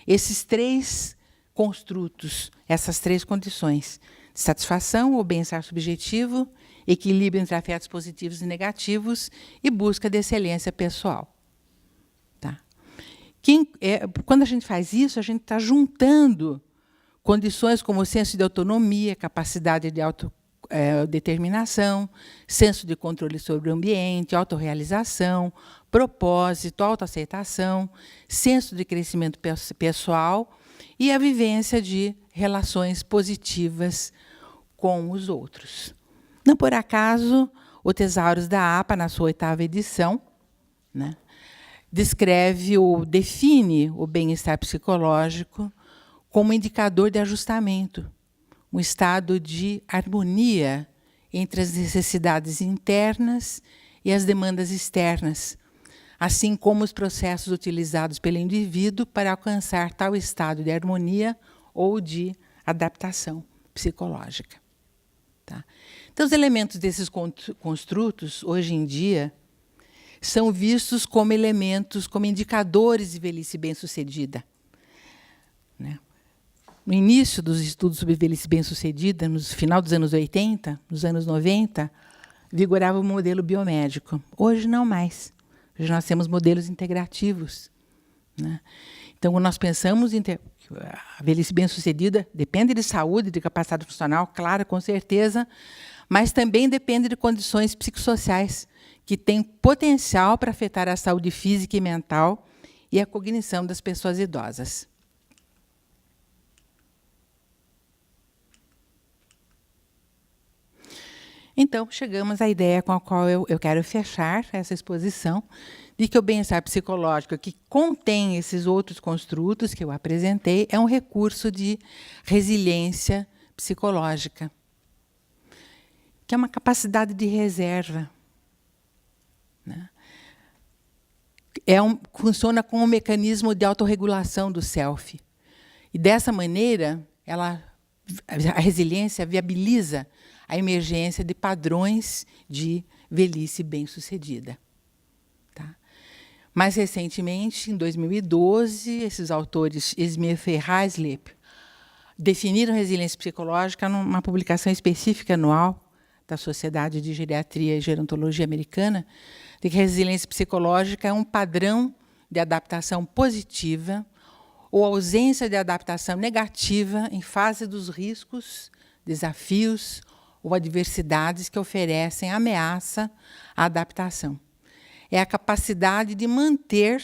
esses 3 construtos, essas 3 condições: de satisfação ou bem-estar subjetivo, equilíbrio entre afetos positivos e negativos e busca de excelência pessoal. Tá? Quando a gente faz isso, a gente está juntando condições como o senso de autonomia, capacidade de determinação, senso de controle sobre o ambiente, autorrealização, propósito, autoaceitação, senso de crescimento pessoal e a vivência de relações positivas com os outros. Não por acaso, o Tesauros da APA, na sua 8ª edição, né, define o bem-estar psicológico como indicador de ajustamento, um estado de harmonia entre as necessidades internas e as demandas externas, assim como os processos utilizados pelo indivíduo para alcançar tal estado de harmonia ou de adaptação psicológica. Tá? Então, os elementos desses construtos, hoje em dia, são vistos como elementos, como indicadores de velhice bem-sucedida. Né? No início dos estudos sobre velhice bem-sucedida, no final dos anos 80, nos anos 90, vigorava o modelo biomédico. Hoje, não mais. Hoje nós temos modelos integrativos. Né? Então, quando nós pensamos em a velhice bem-sucedida, depende de saúde, de capacidade funcional, claro, com certeza, mas também depende de condições psicossociais, que têm potencial para afetar a saúde física e mental e a cognição das pessoas idosas. Então, chegamos à ideia com a qual eu quero fechar essa exposição, de que o bem-estar psicológico, que contém esses outros construtos que eu apresentei, é um recurso de resiliência psicológica, que é uma capacidade de reserva. Né? Funciona como um mecanismo de autorregulação do self. E, dessa maneira, a resiliência viabiliza a emergência de padrões de velhice bem-sucedida. Tá? Mais recentemente, em 2012, esses autores, Smith e Hayslip, definiram resiliência psicológica numa publicação específica anual da Sociedade de Geriatria e Gerontologia Americana, de que a resiliência psicológica é um padrão de adaptação positiva ou ausência de adaptação negativa em face dos riscos, desafios ou adversidades que oferecem ameaça à adaptação. É a capacidade de manter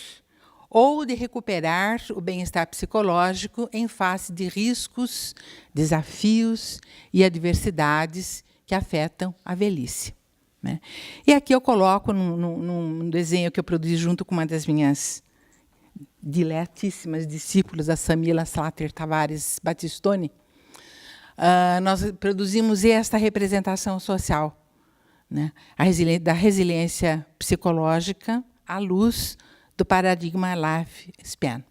ou de recuperar o bem-estar psicológico em face de riscos, desafios e adversidades que afetam a velhice. Né? E aqui eu coloco num desenho que eu produzi junto com uma das minhas diletíssimas discípulas, a Samila Slater Tavares Battistoni, nós produzimos esta representação social, né, da resiliência psicológica à luz do paradigma Lifespan.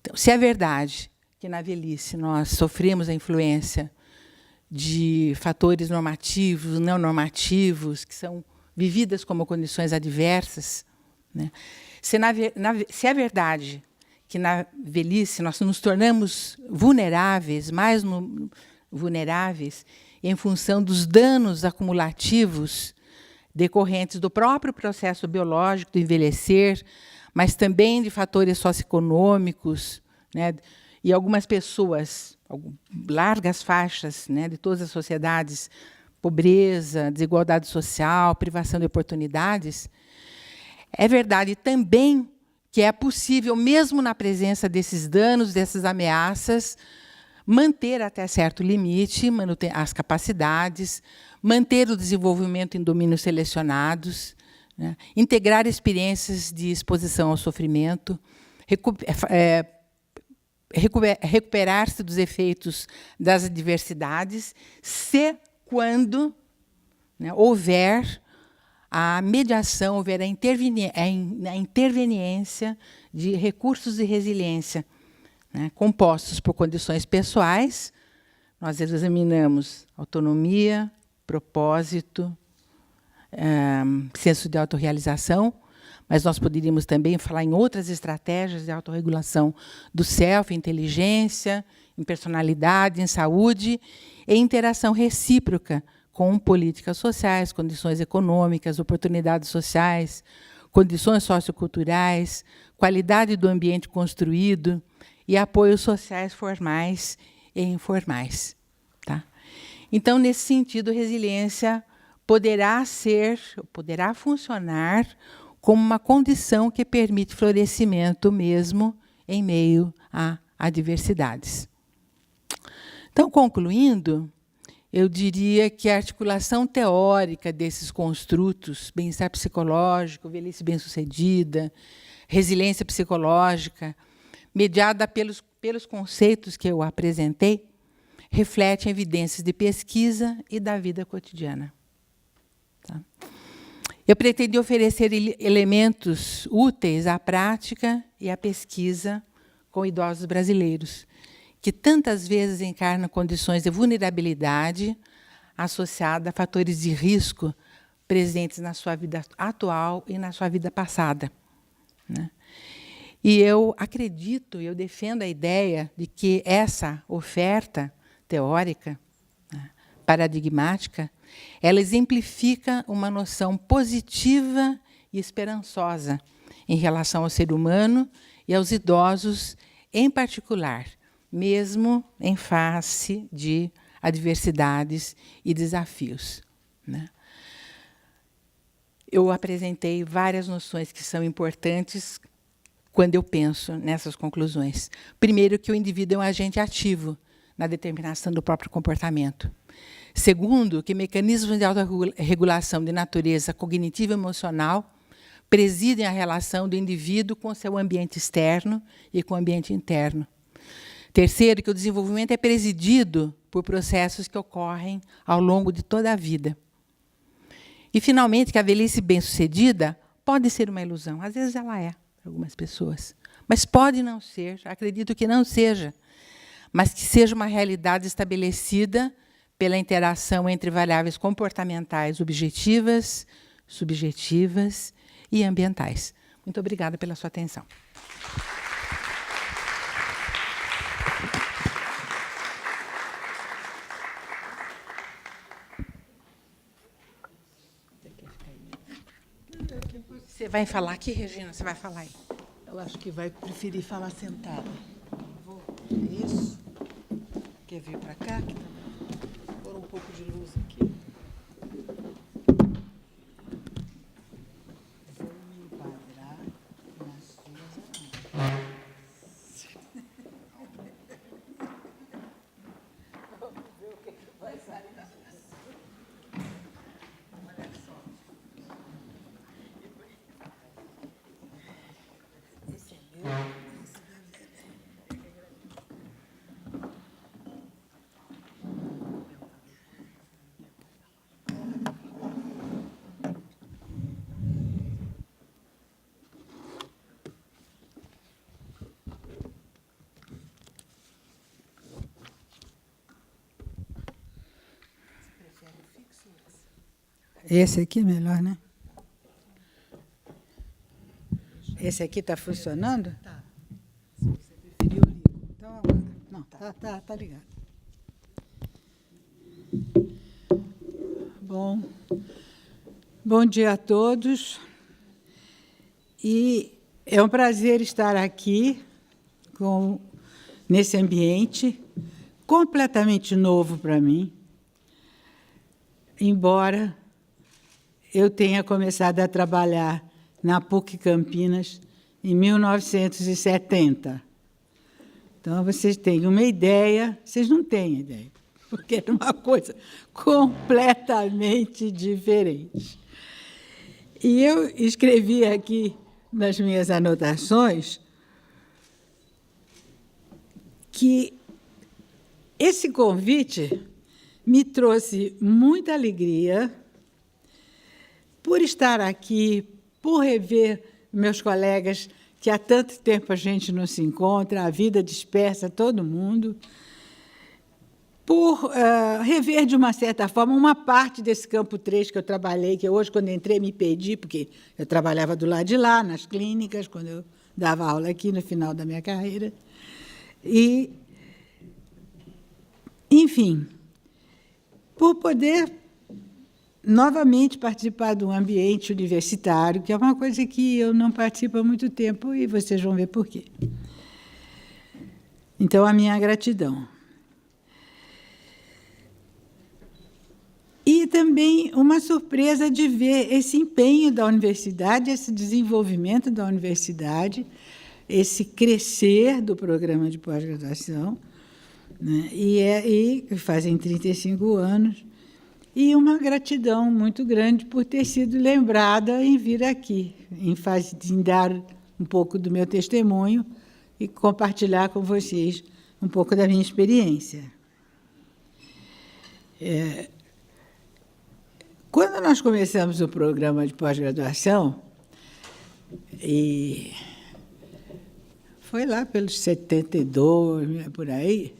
Então, se é verdade que na velhice nós sofremos a influência de fatores normativos, não normativos, que são vividas como condições adversas, né, se é verdade que na velhice nós nos tornamos vulneráveis, mais vulneráveis, em função dos danos acumulativos decorrentes do próprio processo biológico do envelhecer, mas também de fatores socioeconômicos, né, e algumas pessoas, largas faixas, né, de todas as sociedades, pobreza, desigualdade social, privação de oportunidades, é verdade também que é possível, mesmo na presença desses danos, dessas ameaças, manter até certo limite as capacidades, manter o desenvolvimento em domínios selecionados, né, integrar experiências de exposição ao sofrimento, recuperar-se dos efeitos das adversidades, quando, né, houver a mediação, houver a interveniência de recursos de resiliência, né, compostos por condições pessoais. Nós examinamos autonomia, propósito, senso de autorrealização, mas nós poderíamos também falar em outras estratégias de autorregulação do self, inteligência, em personalidade, em saúde, e interação recíproca com políticas sociais, condições econômicas, oportunidades sociais, condições socioculturais, qualidade do ambiente construído e apoios sociais formais e informais. Tá? Então, nesse sentido, resiliência poderá funcionar como uma condição que permite florescimento mesmo em meio a adversidades. Então, concluindo, eu diria que a articulação teórica desses construtos, bem-estar psicológico, velhice bem-sucedida, resiliência psicológica, mediada pelos conceitos que eu apresentei, reflete evidências de pesquisa e da vida cotidiana. Tá? Eu pretendi oferecer elementos úteis à prática e à pesquisa com idosos brasileiros, que tantas vezes encarnam condições de vulnerabilidade associada a fatores de risco presentes na sua vida atual e na sua vida passada, né? E eu acredito, eu defendo a ideia de que essa oferta teórica, né, paradigmática, ela exemplifica uma noção positiva e esperançosa em relação ao ser humano e aos idosos, em particular, mesmo em face de adversidades e desafios, né? Eu apresentei várias noções que são importantes quando eu penso nessas conclusões. Primeiro, que o indivíduo é um agente ativo na determinação do próprio comportamento. Segundo, que mecanismos de autorregulação de natureza cognitiva e emocional presidem a relação do indivíduo com seu ambiente externo e com o ambiente interno. Terceiro, que o desenvolvimento é presidido por processos que ocorrem ao longo de toda a vida. E, finalmente, que a velhice bem-sucedida pode ser uma ilusão. Às vezes ela é, para algumas pessoas. Mas pode não ser, acredito que não seja, mas que seja uma realidade estabelecida pela interação entre variáveis comportamentais objetivas, subjetivas e ambientais. Muito obrigada pela sua atenção. Você vai falar aqui, Regina? Você vai falar aí? Eu acho que vai preferir falar sentada. É isso? Quer vir para cá? Que tá... Pôr um pouco de luz aqui. Vou me enquadrar nas suas anões. Vamos ver o que vai sair da Olha só. Esse é meu. Esse aqui é melhor, né? Esse aqui está funcionando? Tá. Se você preferir, eu ligo. Então, não, tá ligado. Bom dia a todos. E é um prazer estar aqui nesse ambiente completamente novo para mim, embora eu tenha começado a trabalhar na PUC Campinas em 1970. Então, vocês têm uma ideia, vocês não têm ideia, porque era uma coisa completamente diferente. E eu escrevi aqui nas minhas anotações que esse convite me trouxe muita alegria por estar aqui, por rever meus colegas, que há tanto tempo a gente não se encontra, a vida dispersa todo mundo, por rever, de uma certa forma, uma parte desse campo 3 que eu trabalhei, que hoje, quando entrei, me perdi, porque eu trabalhava do lado de lá, nas clínicas, quando eu dava aula aqui no final da minha carreira. E, enfim, por poder novamente participar de um ambiente universitário, que é uma coisa que eu não participo há muito tempo, e vocês vão ver por quê. Então, a minha gratidão. E também uma surpresa de ver esse empenho da universidade, esse desenvolvimento da universidade, esse crescer do programa de pós-graduação, né? E fazem 35 anos, e uma gratidão muito grande por ter sido lembrada em vir aqui, em dar um pouco do meu testemunho e compartilhar com vocês um pouco da minha experiência. Quando nós começamos o programa de pós-graduação, e foi lá pelos 72, por aí,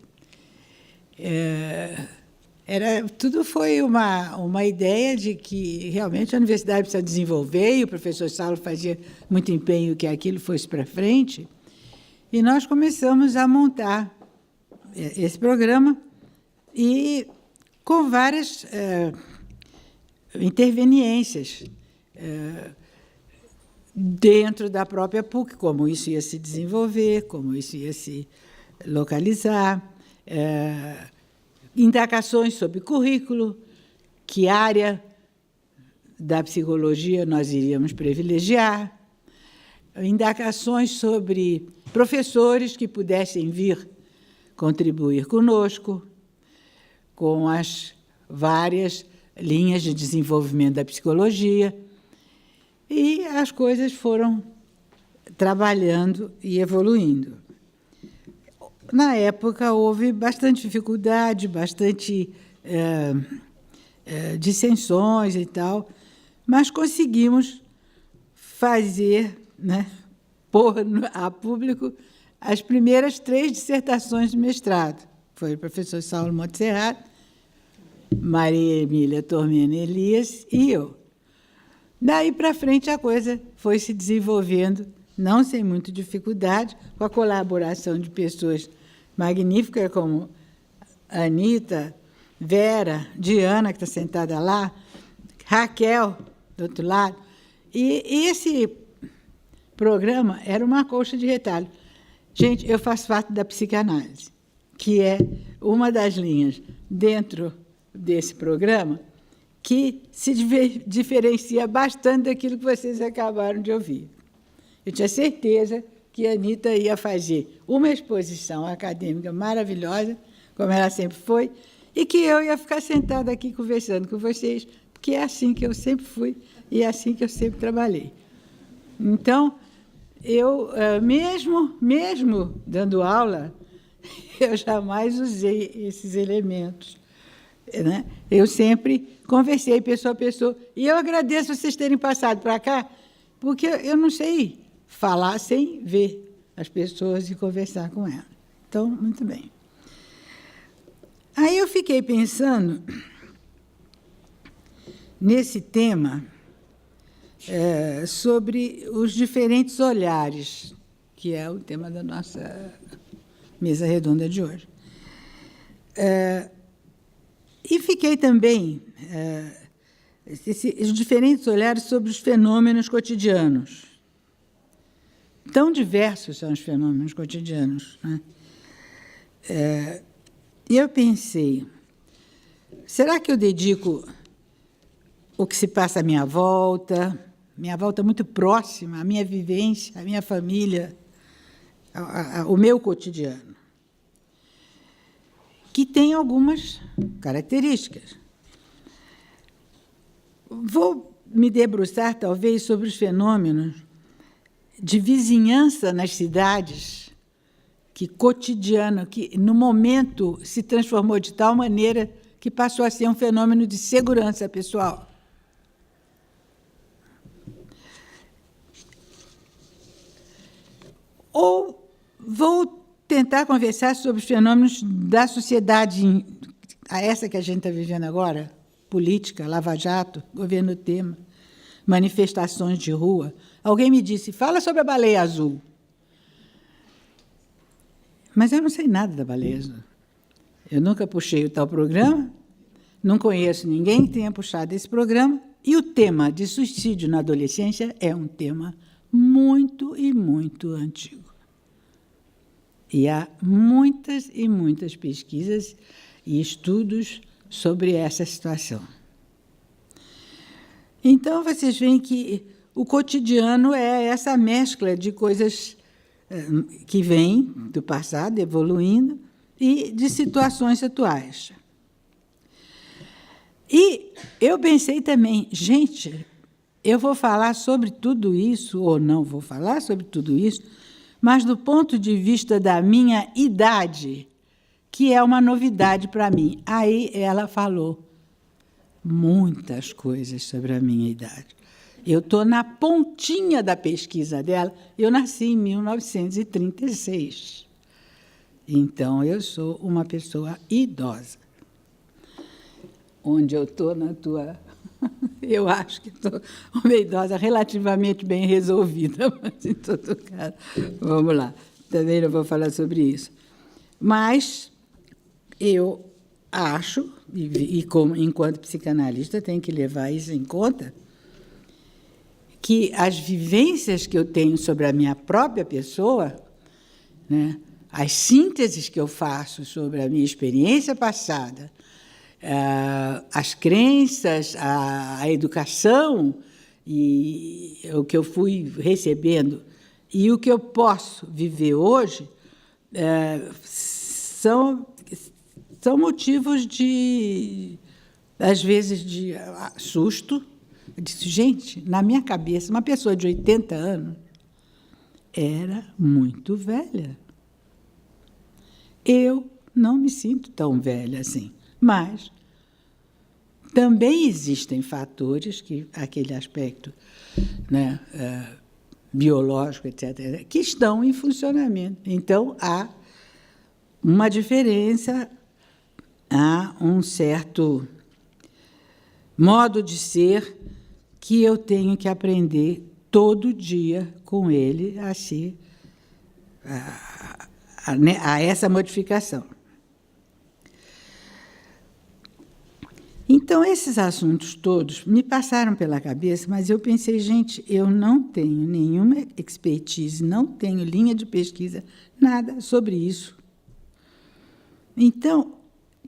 tudo foi uma ideia de que realmente a universidade precisa desenvolver, e o professor Saulo fazia muito empenho que aquilo fosse para frente, e nós começamos a montar esse programa, e com várias interveniências dentro da própria PUC, como isso ia se desenvolver, como isso ia se localizar, indagações sobre currículo, que área da psicologia nós iríamos privilegiar, indagações sobre professores que pudessem vir contribuir conosco, com as várias linhas de desenvolvimento da psicologia, e as coisas foram trabalhando e evoluindo. Na época, houve bastante dificuldade, bastante dissensões e tal, mas conseguimos fazer, né, pôr a público as primeiras 3 dissertações de mestrado. Foi o professor Saulo Montserrat, Maria Emília Tormena Elias e eu. Daí para frente, a coisa foi se desenvolvendo, não sem muita dificuldade, com a colaboração de pessoas magníficas como Anita, Vera, Diana, que está sentada lá, Raquel, do outro lado. E esse programa era uma colcha de retalho. Gente, eu faço parte da psicanálise, que é uma das linhas dentro desse programa que se diferencia bastante daquilo que vocês acabaram de ouvir. Eu tinha certeza que a Anita ia fazer uma exposição acadêmica maravilhosa, como ela sempre foi, e que eu ia ficar sentada aqui conversando com vocês, porque é assim que eu sempre fui e é assim que eu sempre trabalhei. Então, eu, mesmo dando aula, eu jamais usei esses elementos, né? Eu sempre conversei pessoa a pessoa, e eu agradeço vocês terem passado para cá, porque eu não sei falar sem ver as pessoas e conversar com elas. Então, muito bem. Aí eu fiquei pensando nesse tema sobre os diferentes olhares, que é o tema da nossa mesa redonda de hoje. E fiquei também os diferentes olhares sobre os fenômenos cotidianos. Tão diversos são os fenômenos cotidianos, né? E eu pensei, será que eu dedico o que se passa à minha volta muito próxima, a minha vivência, a minha família, o meu cotidiano, que tem algumas características. Vou me debruçar, talvez, sobre os fenômenos de vizinhança nas cidades, que cotidiano, que no momento se transformou de tal maneira que passou a ser um fenômeno de segurança pessoal. Ou vou tentar conversar sobre os fenômenos da sociedade, essa que a gente está vivendo agora, política, lava-jato, governo Temer, manifestações de rua. Alguém me disse, fala sobre a baleia azul. Mas eu não sei nada da baleia azul. Eu nunca puxei o tal programa, não conheço ninguém que tenha puxado esse programa, e o tema de suicídio na adolescência é um tema muito e muito antigo. E há muitas e muitas pesquisas e estudos sobre essa situação. Então, vocês veem que o cotidiano é essa mescla de coisas que vêm do passado, evoluindo, e de situações atuais. E eu pensei também, gente, eu vou falar sobre tudo isso, ou não vou falar sobre tudo isso, mas do ponto de vista da minha idade, que é uma novidade para mim. Aí ela falou muitas coisas sobre a minha idade. Eu estou na pontinha da pesquisa dela. Eu nasci em 1936. Então, eu sou uma pessoa idosa. Onde eu estou na tua... Eu acho que estou uma idosa relativamente bem resolvida, mas, em todo caso, vamos lá. Também não vou falar sobre isso. Mas eu acho, enquanto psicanalista, tenho que levar isso em conta, que as vivências que eu tenho sobre a minha própria pessoa, né, as sínteses que eu faço sobre a minha experiência passada, as crenças, a educação, e o que eu fui recebendo, e o que eu posso viver hoje, são motivos de, às vezes, de susto. Eu disse, gente, na minha cabeça, uma pessoa de 80 anos era muito velha. Eu não me sinto tão velha assim, mas também existem fatores, aquele aspecto, né, biológico, etc., que estão em funcionamento. Então, há uma diferença, há um certo modo de ser que eu tenho que aprender todo dia com ele a essa modificação. Então, esses assuntos todos me passaram pela cabeça, mas eu pensei, gente, eu não tenho nenhuma expertise, não tenho linha de pesquisa, nada sobre isso. Então,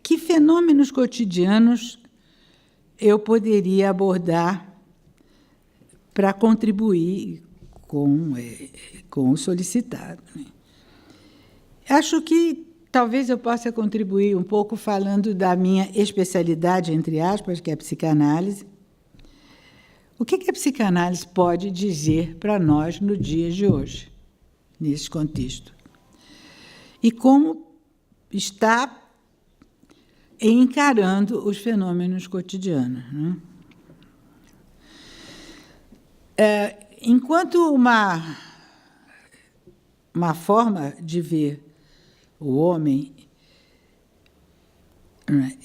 que fenômenos cotidianos eu poderia abordar para contribuir com o solicitado? Acho que talvez eu possa contribuir um pouco falando da minha especialidade, entre aspas, que é a psicanálise. O que a psicanálise pode dizer para nós no dia de hoje, nesse contexto? E como está encarando os fenômenos cotidianos, né? Enquanto uma forma de ver o homem,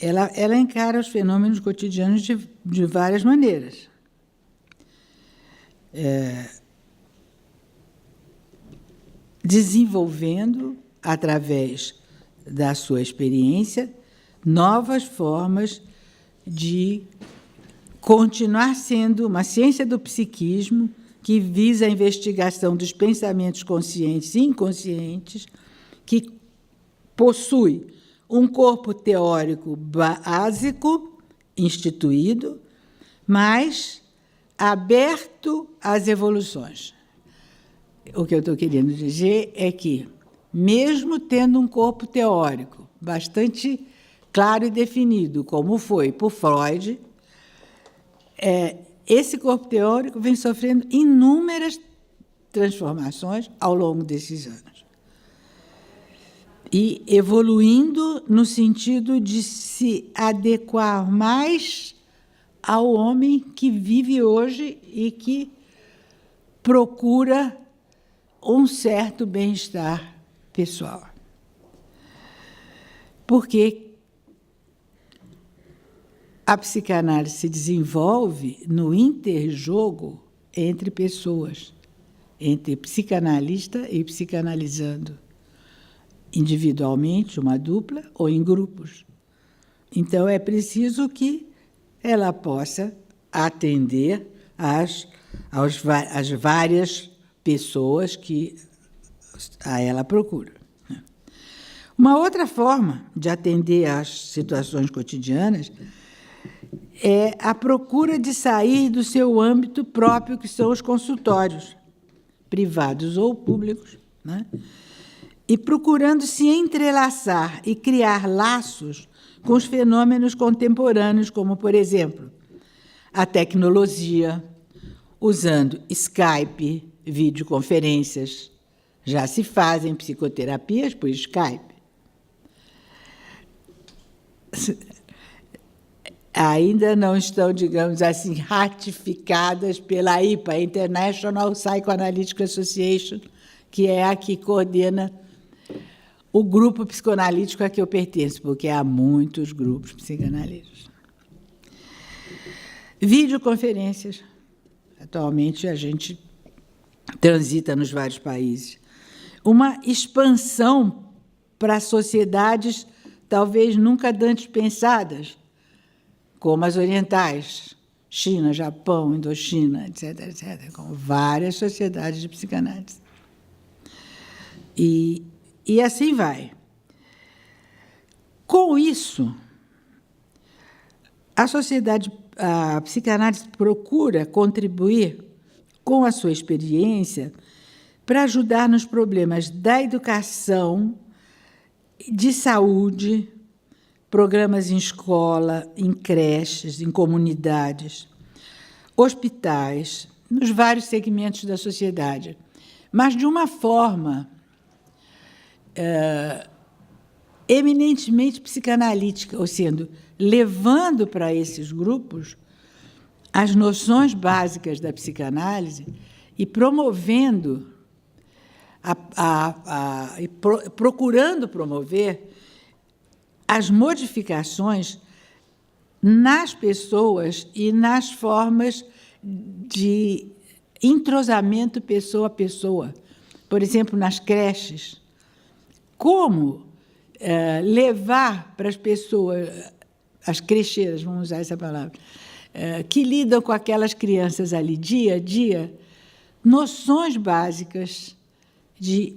ela encara os fenômenos cotidianos de várias maneiras. Desenvolvendo, através da sua experiência, novas formas de continuar sendo uma ciência do psiquismo que visa a investigação dos pensamentos conscientes e inconscientes, que possui um corpo teórico básico, instituído, mas aberto às evoluções. O que eu estou querendo dizer é que, mesmo tendo um corpo teórico bastante claro e definido, como foi por Freud, esse corpo teórico vem sofrendo inúmeras transformações ao longo desses anos. E evoluindo no sentido de se adequar mais ao homem que vive hoje e que procura um certo bem-estar pessoal. Porque a psicanálise se desenvolve no interjogo entre pessoas, entre psicanalista e psicanalizando, individualmente, uma dupla, ou em grupos. Então, é preciso que ela possa atender às várias pessoas que a ela procura. Uma outra forma de atender às situações cotidianas é a procura de sair do seu âmbito próprio, que são os consultórios, privados ou públicos, né? E procurando se entrelaçar e criar laços com os fenômenos contemporâneos, como, por exemplo, a tecnologia, usando Skype, videoconferências. Já se fazem psicoterapias por Skype. Ainda não estão, digamos assim, ratificadas pela IPA, International Psychoanalytic Association, que é a que coordena o grupo psicoanalítico a que eu pertenço, porque há muitos grupos psicanalíticos. Videoconferências. Atualmente, a gente transita nos vários países. Uma expansão para sociedades talvez nunca antes pensadas, como as orientais, China, Japão, Indochina, etc., etc., com várias sociedades de psicanálise. E assim vai. Com isso, a psicanálise procura contribuir com a sua experiência para ajudar nos problemas da educação, de saúde, programas em escola, em creches, em comunidades, hospitais, nos vários segmentos da sociedade, mas de uma forma eminentemente psicanalítica, ou seja, levando para esses grupos as noções básicas da psicanálise e promovendo, procurando promover as modificações nas pessoas e nas formas de entrosamento pessoa a pessoa. Por exemplo, nas creches. Como levar para as pessoas, as crecheiras, vamos usar essa palavra, que lidam com aquelas crianças ali dia a dia, noções básicas de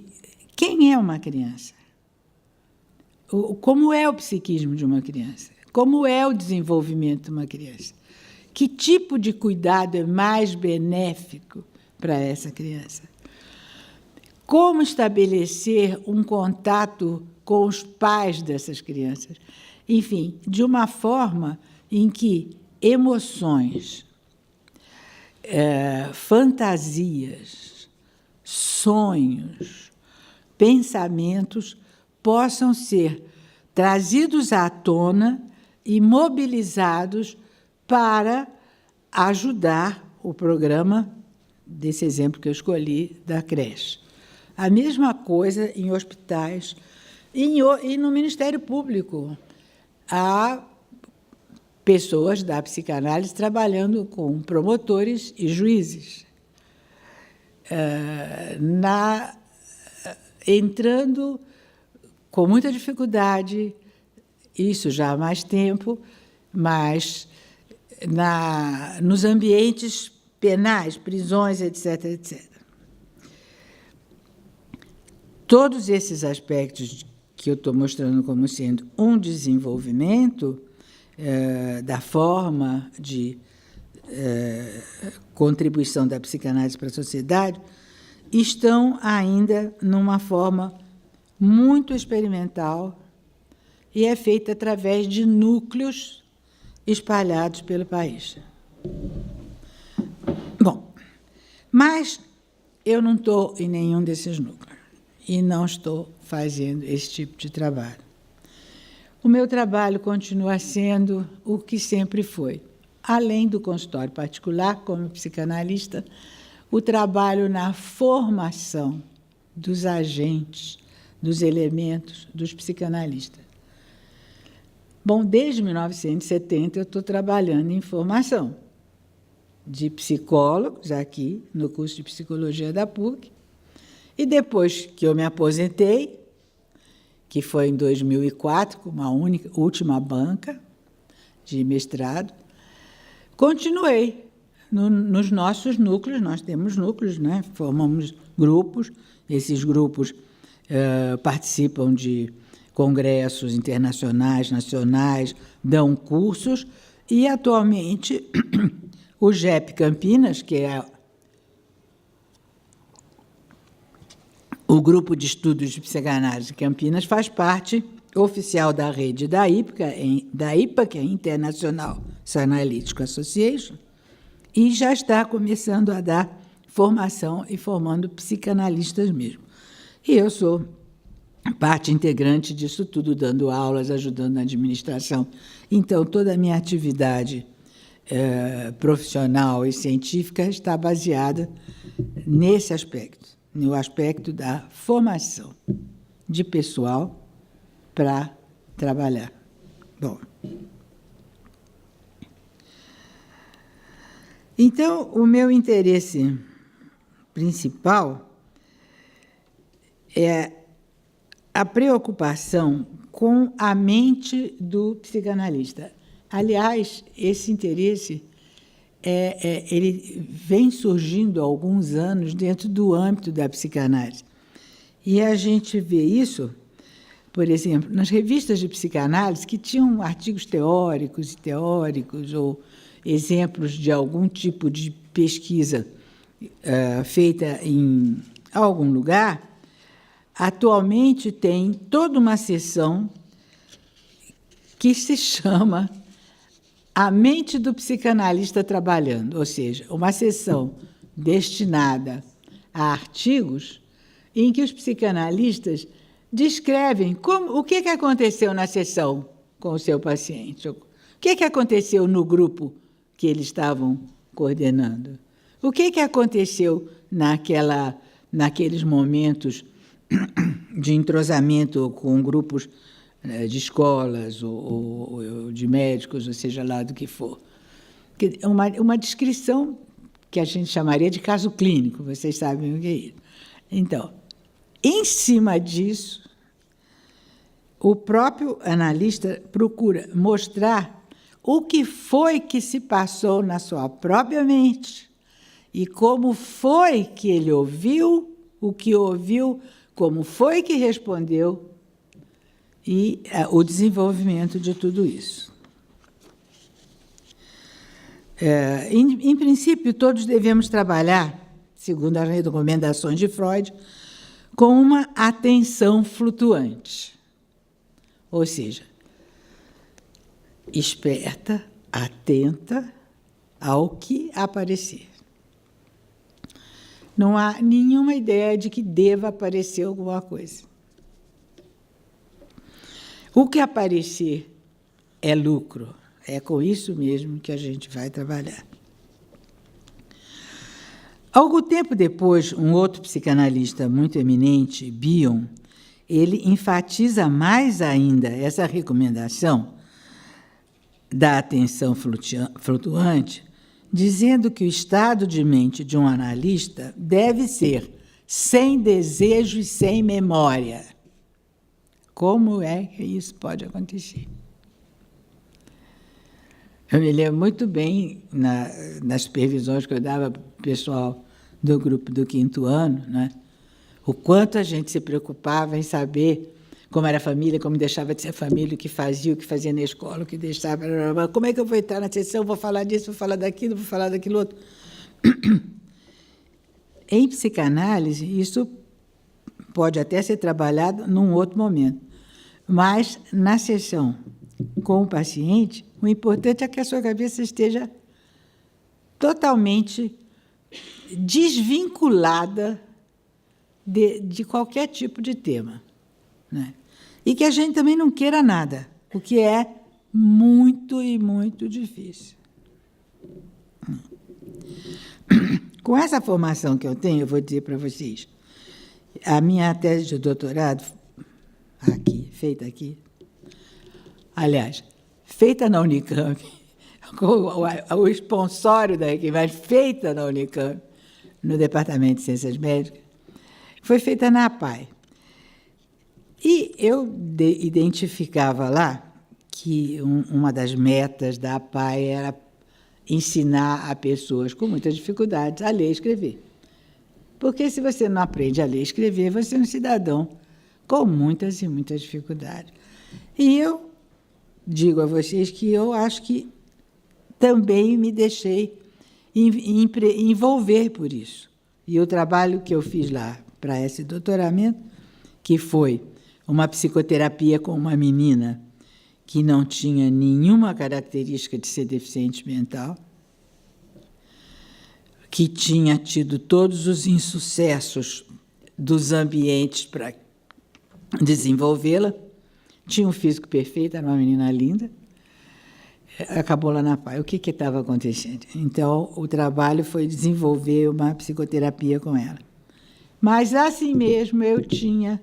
quem é uma criança, como é o psiquismo de uma criança, como é o desenvolvimento de uma criança, que tipo de cuidado é mais benéfico para essa criança, como estabelecer um contato com os pais dessas crianças, enfim, de uma forma em que emoções, fantasias, sonhos, pensamentos possam ser trazidos à tona e mobilizados para ajudar o programa desse exemplo que eu escolhi, da creche. A mesma coisa em hospitais e no Ministério Público. Há pessoas da psicanálise trabalhando com promotores e juízes, entrando com muita dificuldade, isso já há mais tempo, mas nos ambientes penais, prisões, etc., etc. Todos esses aspectos que eu estou mostrando como sendo um desenvolvimento da forma de contribuição da psicanálise para a sociedade estão ainda numa forma muito experimental e é feita através de núcleos espalhados pelo país. Bom, mas eu não estou em nenhum desses núcleos e não estou fazendo esse tipo de trabalho. O meu trabalho continua sendo o que sempre foi. Além do consultório particular, como psicanalista, o trabalho na formação dos agentes, dos elementos, dos psicanalistas. Bom, desde 1970 eu estou trabalhando em formação de psicólogos aqui no curso de psicologia da PUC, e depois que eu me aposentei, que foi em 2004, com uma última banca de mestrado, continuei nos nossos núcleos. Nós temos núcleos, né? Formamos grupos, esses grupos participam de congressos internacionais, nacionais, dão cursos E, atualmente, o GEP Campinas, que é o Grupo de Estudos de Psicanálise de Campinas, faz parte oficial da rede da IPA, que é International Psychoanalytic Association, e já está começando a dar formação e formando psicanalistas mesmo. E eu sou parte integrante disso tudo, dando aulas, ajudando na administração. Então, toda a minha atividade profissional e científica está baseada nesse aspecto, no aspecto da formação de pessoal para trabalhar. Bom, então, o meu interesse principal é a preocupação com a mente do psicanalista. Aliás, esse interesse ele vem surgindo há alguns anos dentro do âmbito da psicanálise. E a gente vê isso, por exemplo, nas revistas de psicanálise, que tinham artigos teóricos ou exemplos de algum tipo de pesquisa feita em algum lugar. Atualmente tem toda uma seção que se chama A Mente do Psicanalista Trabalhando, ou seja, uma seção destinada a artigos em que os psicanalistas descrevem o que aconteceu na sessão com o seu paciente, o que aconteceu no grupo que eles estavam coordenando, o que aconteceu naqueles momentos de entrosamento com grupos de escolas ou de médicos, ou seja lá do que for. Uma descrição que a gente chamaria de caso clínico, vocês sabem o que é isso. Então, em cima disso, o próprio analista procura mostrar o que foi que se passou na sua própria mente e como foi que ele ouviu, o que ouviu, como foi que respondeu e o desenvolvimento de tudo isso. Em princípio, todos devemos trabalhar, segundo as recomendações de Freud, com uma atenção flutuante, ou seja, esperta, atenta ao que aparecer. Não há nenhuma ideia de que deva aparecer alguma coisa. O que aparecer é lucro. É com isso mesmo que a gente vai trabalhar. Algum tempo depois, um outro psicanalista muito eminente, Bion, ele enfatiza mais ainda essa recomendação da atenção flutuante, dizendo que o estado de mente de um analista deve ser sem desejo e sem memória. Como é que isso pode acontecer? Eu me lembro muito bem, nas supervisões que eu dava para o pessoal do grupo do 5º ano, né, o quanto a gente se preocupava em saber como era a família, como deixava de ser família, o que fazia na escola, o que deixava... Como é que eu vou entrar na sessão, vou falar disso, vou falar daquilo, vou falar daquilo outro. Em psicanálise, isso pode até ser trabalhado num outro momento, mas, na sessão com o paciente, o importante é que a sua cabeça esteja totalmente desvinculada de qualquer tipo de tema, né? E que a gente também não queira nada, o que é muito e muito difícil. Com essa formação que eu tenho, eu vou dizer para vocês, a minha tese de doutorado, feita aqui, aliás, feita na Unicamp, o esponsório daqui, mas feita na Unicamp, no Departamento de Ciências Médicas, foi feita na APAE. E eu identificava lá que uma das metas da APAE era ensinar a pessoas com muitas dificuldades a ler e escrever. Porque, se você não aprende a ler e escrever, você é um cidadão com muitas e muitas dificuldades. E eu digo a vocês que eu acho que também me deixei envolver por isso. E o trabalho que eu fiz lá para esse doutoramento, que foi uma psicoterapia com uma menina que não tinha nenhuma característica de ser deficiente mental, que tinha tido todos os insucessos dos ambientes para desenvolvê-la, tinha um físico perfeito, era uma menina linda, acabou lá na PAI. O que estava acontecendo? Então, o trabalho foi desenvolver uma psicoterapia com ela. Mas, assim mesmo, eu tinha...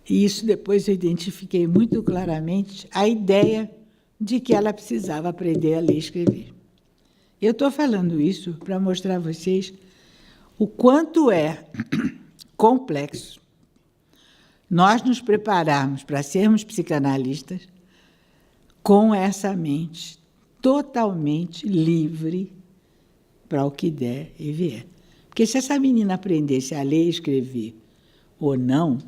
E isso depois eu identifiquei muito claramente a ideia de que ela precisava aprender a ler e escrever. Eu estou falando isso para mostrar a vocês o quanto é complexo nós nos prepararmos para sermos psicanalistas com essa mente totalmente livre para o que der e vier. Porque se essa menina aprendesse a ler e escrever ou não,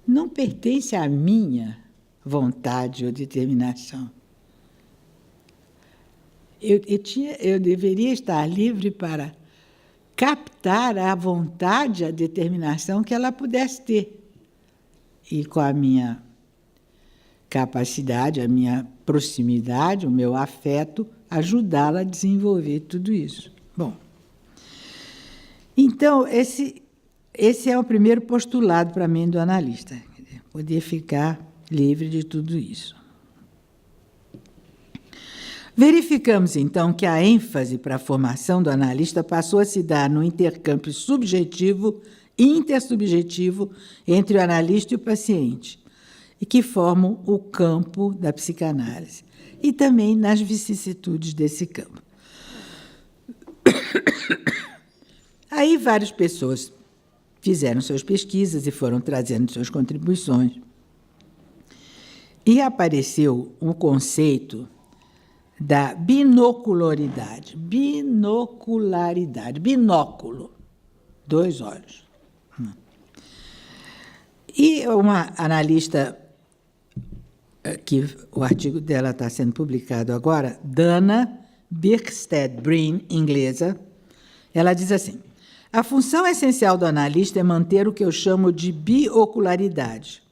não pertence à minha vontade ou determinação. Eu deveria estar livre para captar a vontade, a determinação que ela pudesse ter. E com a minha capacidade, a minha proximidade, o meu afeto, ajudá-la a desenvolver tudo isso. Bom, então, esse é o primeiro postulado para mim do analista, poder ficar livre de tudo isso. Verificamos, então, que a ênfase para a formação do analista passou a se dar no intercâmbio subjetivo e intersubjetivo entre o analista e o paciente, e que formam o campo da psicanálise, e também nas vicissitudes desse campo. Aí várias pessoas fizeram suas pesquisas e foram trazendo suas contribuições. E apareceu um conceito da binocularidade. Binocularidade, binóculo, 2 olhos. E uma analista, que o artigo dela está sendo publicado agora, Dana Birkstead-Breen, inglesa, ela diz assim: a função essencial do analista é manter o que eu chamo de biocularidade,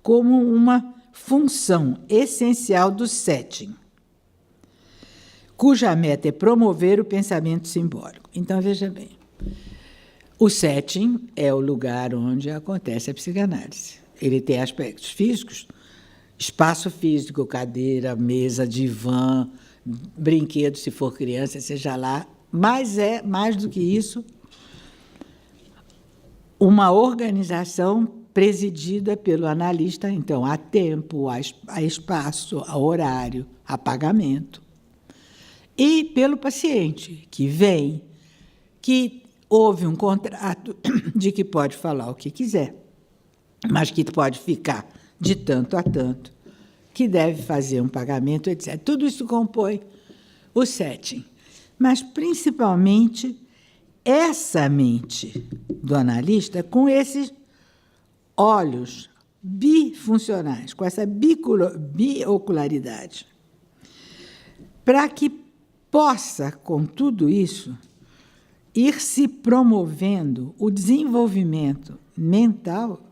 como uma função essencial do setting, cuja meta é promover o pensamento simbólico. Então, veja bem, o setting é o lugar onde acontece a psicanálise. Ele tem aspectos físicos, espaço físico, cadeira, mesa, divã, brinquedo, se for criança, seja lá, mas é, mais do que isso, uma organização presidida pelo analista, então, há tempo, há espaço, há horário, há pagamento. E pelo paciente, que vem, que houve um contrato de que pode falar o que quiser, mas que pode ficar de tanto a tanto, que deve fazer um pagamento, etc. Tudo isso compõe o setting. Mas, principalmente, essa mente do analista com esses olhos bifuncionais, com essa biocularidade, para que possa, com tudo isso, ir se promovendo o desenvolvimento mental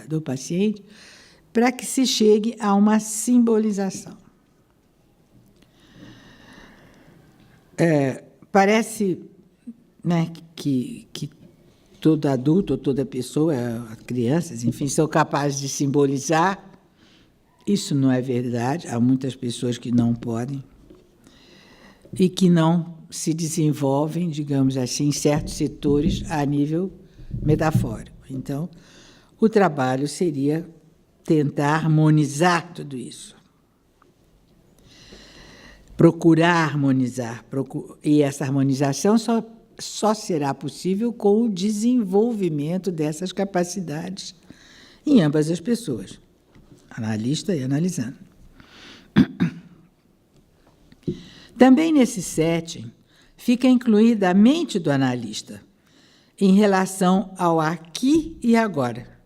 do paciente para que se chegue a uma simbolização. Parece, né, que todo adulto, ou toda pessoa, crianças, enfim, são capazes de simbolizar. Isso não é verdade. Há muitas pessoas que não podem e que não se desenvolvem, digamos assim, em certos setores a nível metafórico. Então, o trabalho seria tentar harmonizar tudo isso. Procurar harmonizar. E essa harmonização só será possível com o desenvolvimento dessas capacidades em ambas as pessoas, analista e analisando. Também nesse setting fica incluída a mente do analista em relação ao aqui e agora.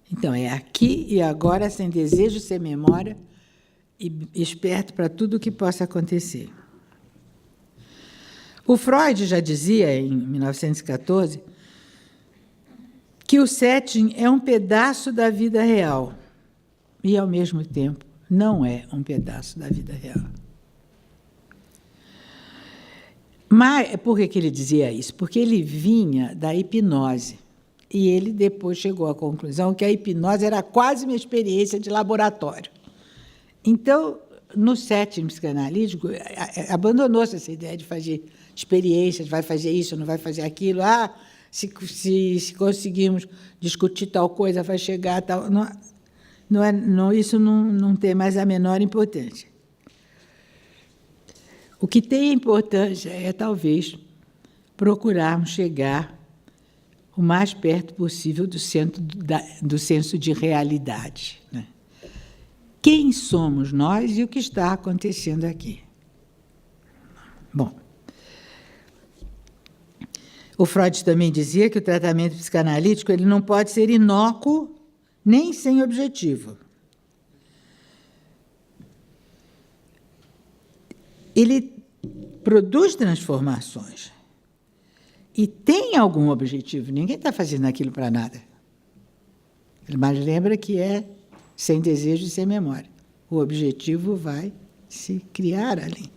Então, é aqui e agora, sem desejo, sem memória, e esperto para tudo o que possa acontecer. O Freud já dizia, em 1914, que o setting é um pedaço da vida real e, ao mesmo tempo, não é um pedaço da vida real. Mas por que ele dizia isso? Porque ele vinha da hipnose e ele depois chegou à conclusão que a hipnose era quase uma experiência de laboratório. Então, no setting psicanalítico, abandonou-se essa ideia de fazer experiências, vai fazer isso, não vai fazer aquilo. Se conseguirmos discutir tal coisa, vai chegar a tal... isso não tem mais a menor importância. O que tem importância é, talvez, procurarmos chegar o mais perto possível do senso de realidade, né? Quem somos nós e o que está acontecendo aqui? Bom, o Freud também dizia que o tratamento psicanalítico ele não pode ser inócuo nem sem objetivo. Ele produz transformações e tem algum objetivo. Ninguém está fazendo aquilo para nada. Mas lembra que é sem desejo e sem memória. O objetivo vai se criar ali.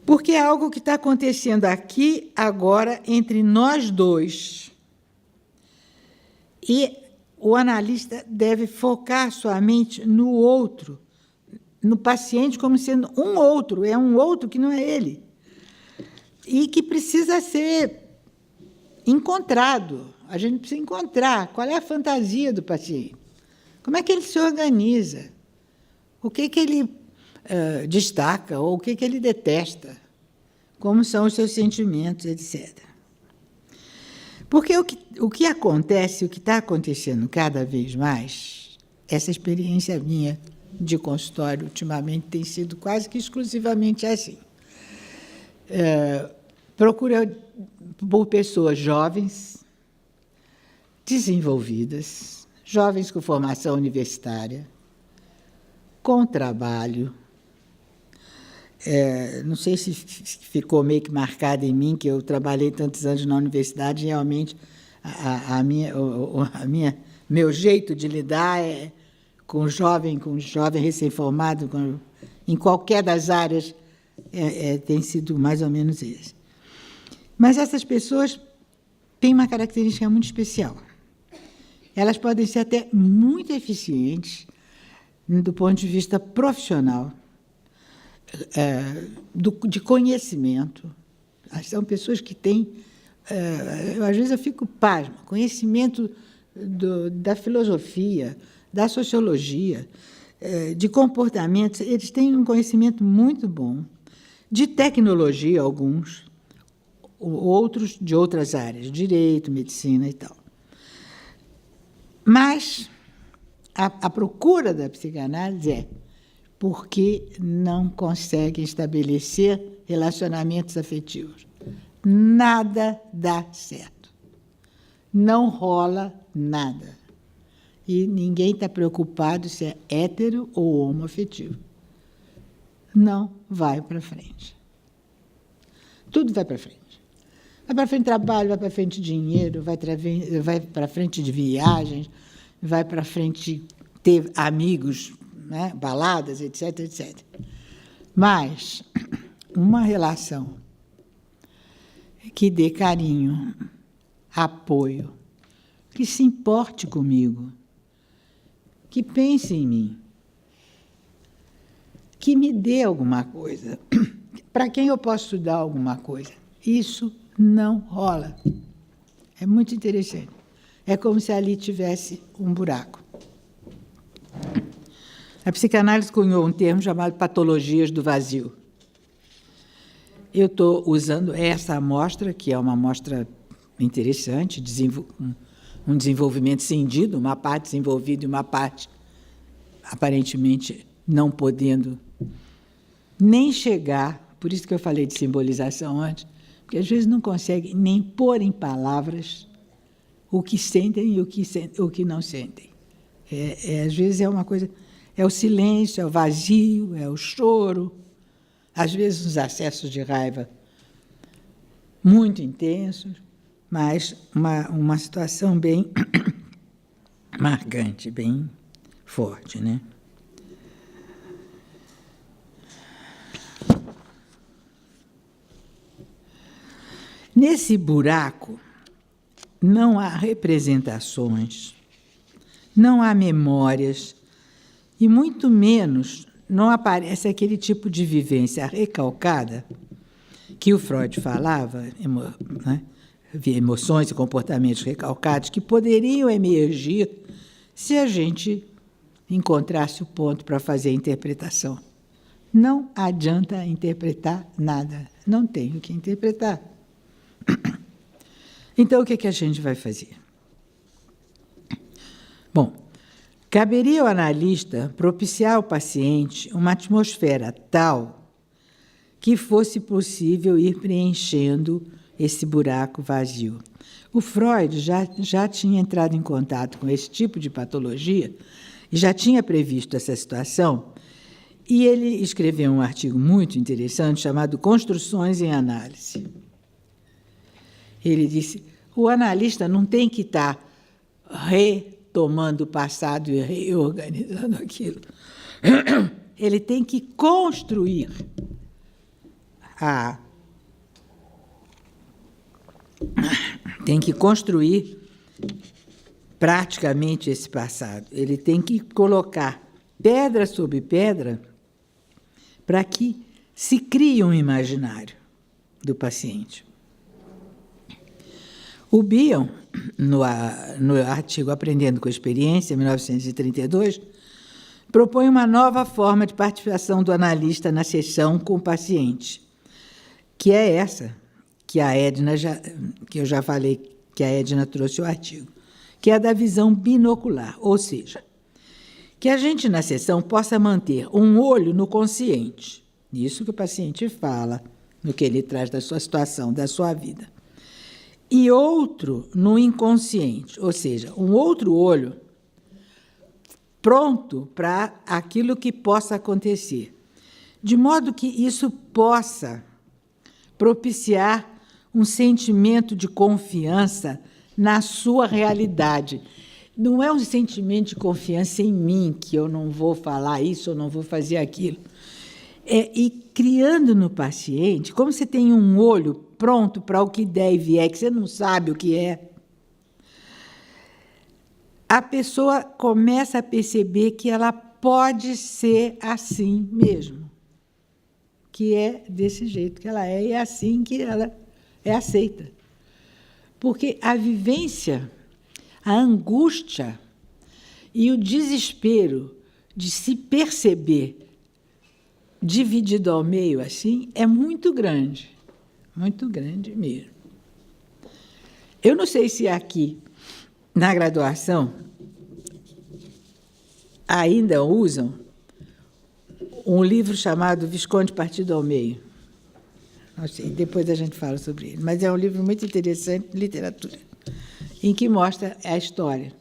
Porque é algo que está acontecendo aqui, agora, entre nós dois. E o analista deve focar sua mente no outro, no paciente como sendo um outro, é um outro que não é ele, e que precisa ser encontrado. A gente precisa encontrar qual é a fantasia do paciente, como é que ele se organiza, o que ele destaca, ou o que ele detesta, como são os seus sentimentos, etc. Porque o que acontece, o que está acontecendo cada vez mais, essa experiência minha de consultório ultimamente tem sido quase que exclusivamente assim. Procura por pessoas jovens, desenvolvidas, jovens com formação universitária, com trabalho. Não sei se ficou meio que marcado em mim, que eu trabalhei tantos anos na universidade, realmente meu jeito de lidar com o jovem recém-formado, em qualquer das áreas, tem sido mais ou menos esse. Mas essas pessoas têm uma característica muito especial. Elas podem ser até muito eficientes do ponto de vista profissional, de conhecimento. São pessoas que têm, às vezes eu fico pasma, conhecimento da filosofia, da sociologia, de comportamentos. Eles têm um conhecimento muito bom, de tecnologia, alguns, outros de outras áreas, direito, medicina e tal. Mas a procura da psicanálise é porque não consegue estabelecer relacionamentos afetivos. Nada dá certo. Não rola nada. E ninguém está preocupado se é hétero ou homoafetivo. Não vai para frente. Tudo vai para frente. Vai para frente trabalho, vai para frente dinheiro, vai para frente de viagens, vai para frente ter amigos, né, baladas, etc., etc. Mas uma relação que dê carinho, apoio, que se importe comigo, que pense em mim, que me dê alguma coisa, para quem eu posso dar alguma coisa. Isso não rola. É muito interessante. É como se ali tivesse um buraco. A psicanálise cunhou um termo chamado patologias do vazio. Eu estou usando essa amostra, que é uma amostra interessante, um desenvolvimento cindido, uma parte desenvolvida e uma parte aparentemente não podendo nem chegar, por isso que eu falei de simbolização antes, porque às vezes não consegue nem pôr em palavras o que sentem e o que não sentem. Às vezes é uma coisa... É o silêncio, é o vazio, é o choro, às vezes os acessos de raiva muito intensos, mas uma situação bem marcante, bem forte, né? Nesse buraco não há representações, não há memórias, e muito menos não aparece aquele tipo de vivência recalcada que o Freud falava, né? Havia emoções e comportamentos recalcados que poderiam emergir se a gente encontrasse o ponto para fazer a interpretação. Não adianta interpretar nada, não tem o que interpretar. Então, o que a gente vai fazer? Bom, caberia ao analista propiciar ao paciente uma atmosfera tal que fosse possível ir preenchendo esse buraco vazio. O Freud já tinha entrado em contato com esse tipo de patologia e já tinha previsto essa situação, e ele escreveu um artigo muito interessante chamado Construções em Análise. Ele disse, o analista não tem que estar retomando o passado e reorganizando aquilo. Ele tem que construir praticamente esse passado. Ele tem que colocar pedra sobre pedra para que se crie um imaginário do paciente. O Bion, no artigo Aprendendo com a Experiência, 1932, propõe uma nova forma de participação do analista na sessão com o paciente, que é essa que que eu já falei, que a Edna trouxe o artigo, que é a da visão binocular, ou seja, que a gente na sessão possa manter um olho no consciente, isso que o paciente fala, no que ele traz da sua situação, da sua vida, e outro no inconsciente, ou seja, um outro olho pronto para aquilo que possa acontecer, de modo que isso possa propiciar um sentimento de confiança na sua realidade. Não é um sentimento de confiança em mim, que eu não vou falar isso, eu não vou fazer aquilo. E criando no paciente, como você tem um olho pronto para o que der e vier, que você não sabe o que é, a pessoa começa a perceber que ela pode ser assim mesmo, que é desse jeito que ela é, e é assim que ela é aceita. Porque a vivência, a angústia e o desespero de se perceber dividido ao meio assim é muito grande mesmo. Eu não sei se aqui, na graduação, ainda usam um livro chamado Visconde Partido ao Meio. Não sei, depois a gente fala sobre ele. Mas é um livro muito interessante de literatura, em que mostra a história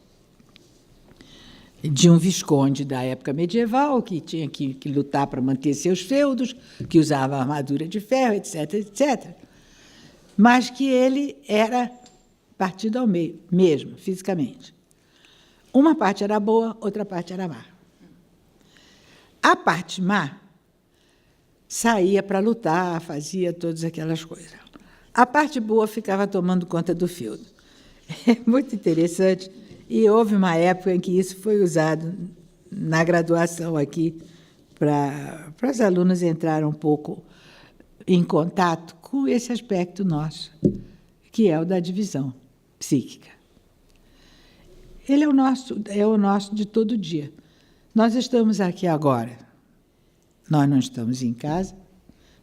de um visconde da época medieval, que tinha que lutar para manter seus feudos, que usava armadura de ferro, etc., etc., mas que ele era partido ao meio, mesmo, fisicamente. Uma parte era boa, outra parte era má. A parte má saía para lutar, fazia todas aquelas coisas. A parte boa ficava tomando conta do feudo. É muito interessante, e houve uma época em que isso foi usado na graduação aqui, para os alunos entrarem um pouco em contato com esse aspecto nosso, que é o da divisão psíquica. Ele é o nosso de todo dia. Nós estamos aqui agora. Nós não estamos em casa,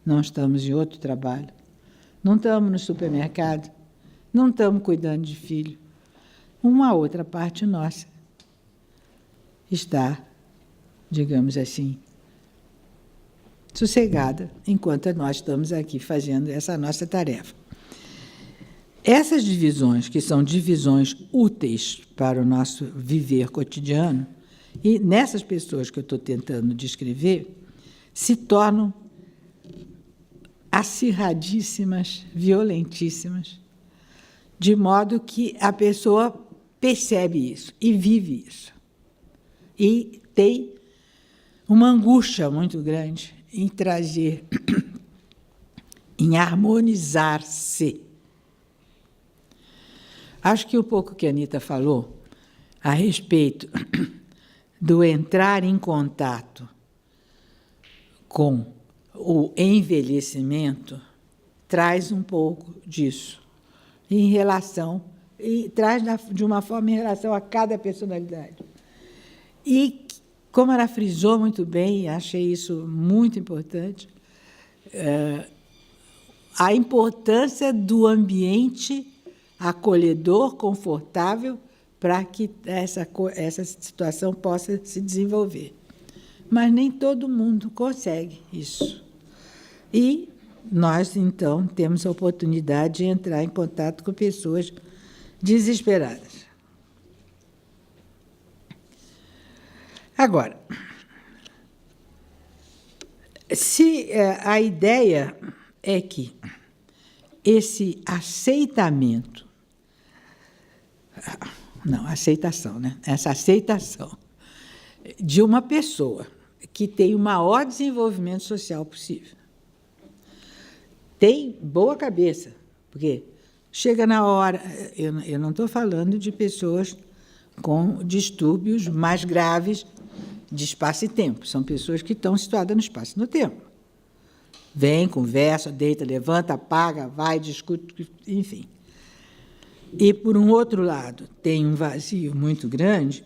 não estamos em outro trabalho, não estamos no supermercado, não estamos cuidando de filho. Uma outra parte nossa está, digamos assim, sossegada, enquanto nós estamos aqui fazendo essa nossa tarefa. Essas divisões, que são divisões úteis para o nosso viver cotidiano, E nessas pessoas que eu estou tentando descrever, se tornam acirradíssimas, violentíssimas, de modo que a pessoa percebe isso e vive isso. E tem uma angústia muito grande em trazer, em harmonizar-se. Acho que um pouco que a Anita falou a respeito do entrar em contato com o envelhecimento traz um pouco disso, em relação, e traz de uma forma em relação a cada personalidade. E, como ela frisou muito bem, achei isso muito importante, a importância do ambiente acolhedor, confortável, para que essa situação possa se desenvolver. Mas nem todo mundo consegue isso. E nós, então, temos a oportunidade de entrar em contato com pessoas desesperadas. Agora, se a ideia é que esse aceitamento, não, aceitação, né? Essa aceitação de uma pessoa que tem o maior desenvolvimento social possível, tem boa cabeça, porque chega na hora... Eu não estou falando de pessoas com distúrbios mais graves de espaço e tempo. São pessoas que estão situadas no espaço e no tempo. Vem, conversa, deita, levanta, apaga, vai, discute, enfim. E, por um outro lado, tem um vazio muito grande.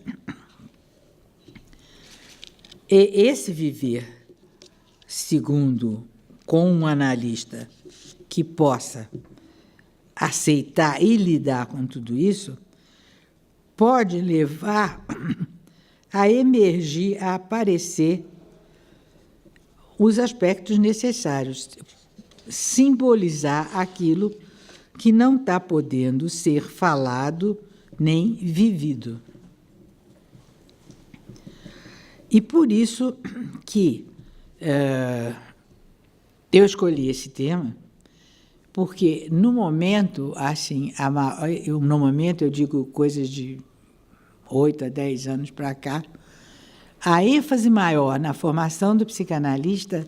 E esse viver, segundo, com um analista que possa aceitar e lidar com tudo isso, pode levar a emergir, a aparecer os aspectos necessários, simbolizar aquilo que não está podendo ser falado nem vivido. E por isso que eu escolhi esse tema, porque, no momento, assim, no momento, eu digo coisas de 8 a 10 anos para cá, a ênfase maior na formação do psicanalista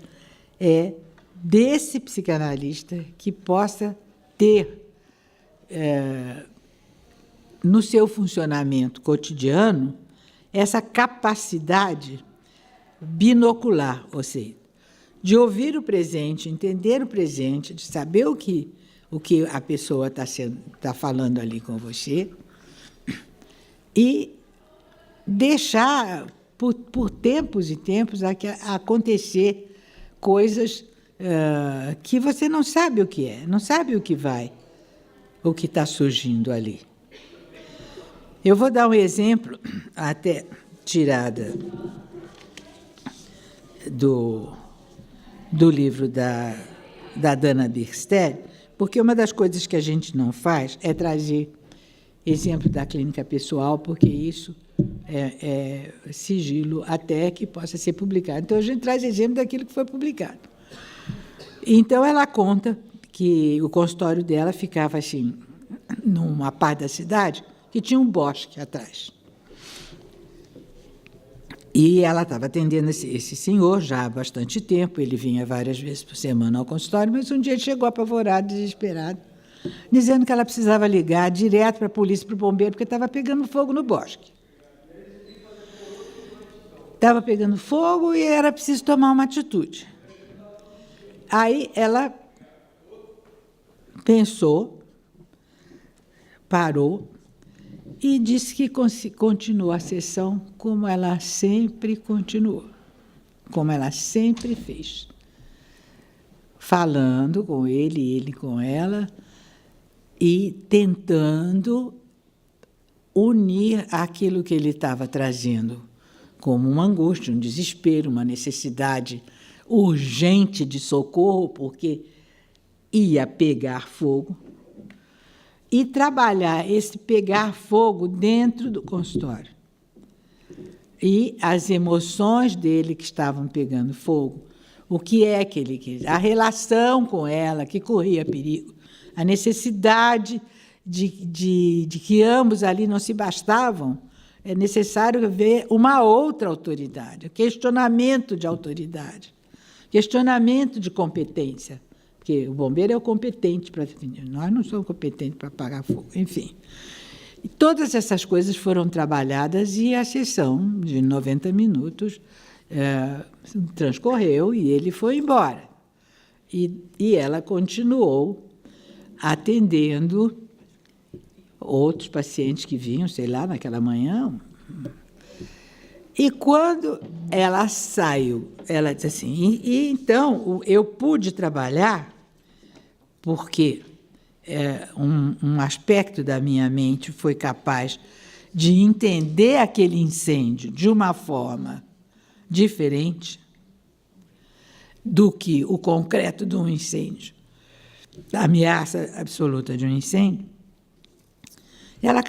é desse psicanalista que possa ter, no seu funcionamento cotidiano, essa capacidade binocular, ou seja, de ouvir o presente, entender o presente, de saber o que a pessoa está falando ali com você, e deixar, por tempos e tempos, acontecer coisas que você não sabe o que é, não sabe o que está surgindo ali. Eu vou dar um exemplo, até tirada do livro da Dana Birkstead, porque uma das coisas que a gente não faz é trazer exemplo da clínica pessoal, porque isso é sigilo até que possa ser publicado. Então, a gente traz exemplo daquilo que foi publicado. Então, ela conta que o consultório dela ficava assim, numa parte da cidade, que tinha um bosque atrás. E ela estava atendendo esse senhor já há bastante tempo, ele vinha várias vezes por semana ao consultório, mas um dia ele chegou apavorado, desesperado, dizendo que ela precisava ligar direto para a polícia, para o bombeiro, porque estava pegando fogo no bosque. Estava pegando fogo e era preciso tomar uma atitude. Aí ela pensou, parou, e disse que continuou a sessão como ela sempre continuou, como ela sempre fez, falando com ele com ela, e tentando unir aquilo que ele estava trazendo como uma angústia, um desespero, uma necessidade urgente de socorro, porque ia pegar fogo, e trabalhar esse pegar fogo dentro do consultório. e as emoções dele que estavam pegando fogo. O que é que ele quis? A relação com ela, que corria perigo. A necessidade de que ambos ali não se bastavam. É necessário ver uma outra autoridade, questionamento de autoridade, questionamento de competência. Porque o bombeiro é o competente para definir, nós não somos competentes para apagar fogo, enfim. E todas essas coisas foram trabalhadas e a sessão de 90 minutos transcorreu e ele foi embora. E ela continuou atendendo outros pacientes que vinham, sei lá, naquela manhã. E quando ela saiu, ela disse assim, então eu pude trabalhar porque um aspecto da minha mente foi capaz de entender aquele incêndio de uma forma diferente do que o concreto de um incêndio, da ameaça absoluta de um incêndio. Ela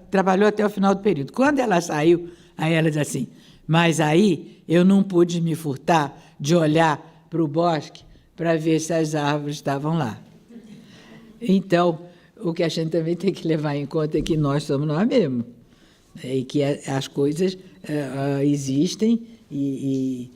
trabalhou até o final do período. Quando ela saiu, aí ela disse assim, mas aí eu não pude me furtar de olhar para o bosque para ver se as árvores estavam lá. Então, o que a gente também tem que levar em conta é que nós somos nós mesmos, e que as coisas existem, e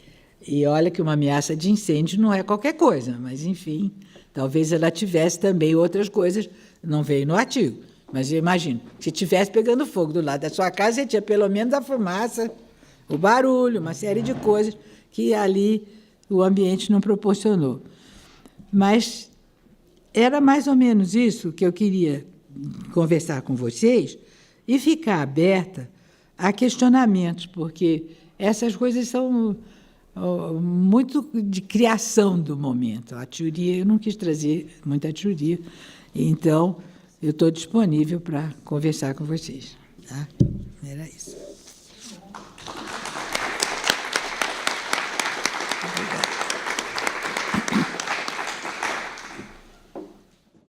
olha que uma ameaça de incêndio não é qualquer coisa, mas, enfim, talvez ela tivesse também outras coisas, não veio no artigo, mas eu imagino, se estivesse pegando fogo do lado da sua casa, você tinha pelo menos a fumaça, o barulho, uma série de coisas que ali o ambiente não proporcionou. Mas era mais ou menos isso que eu queria conversar com vocês e ficar aberta a questionamentos, porque essas coisas são muito de criação do momento. A teoria, eu não quis trazer muita teoria, então eu estou disponível para conversar com vocês. Tá? Era isso.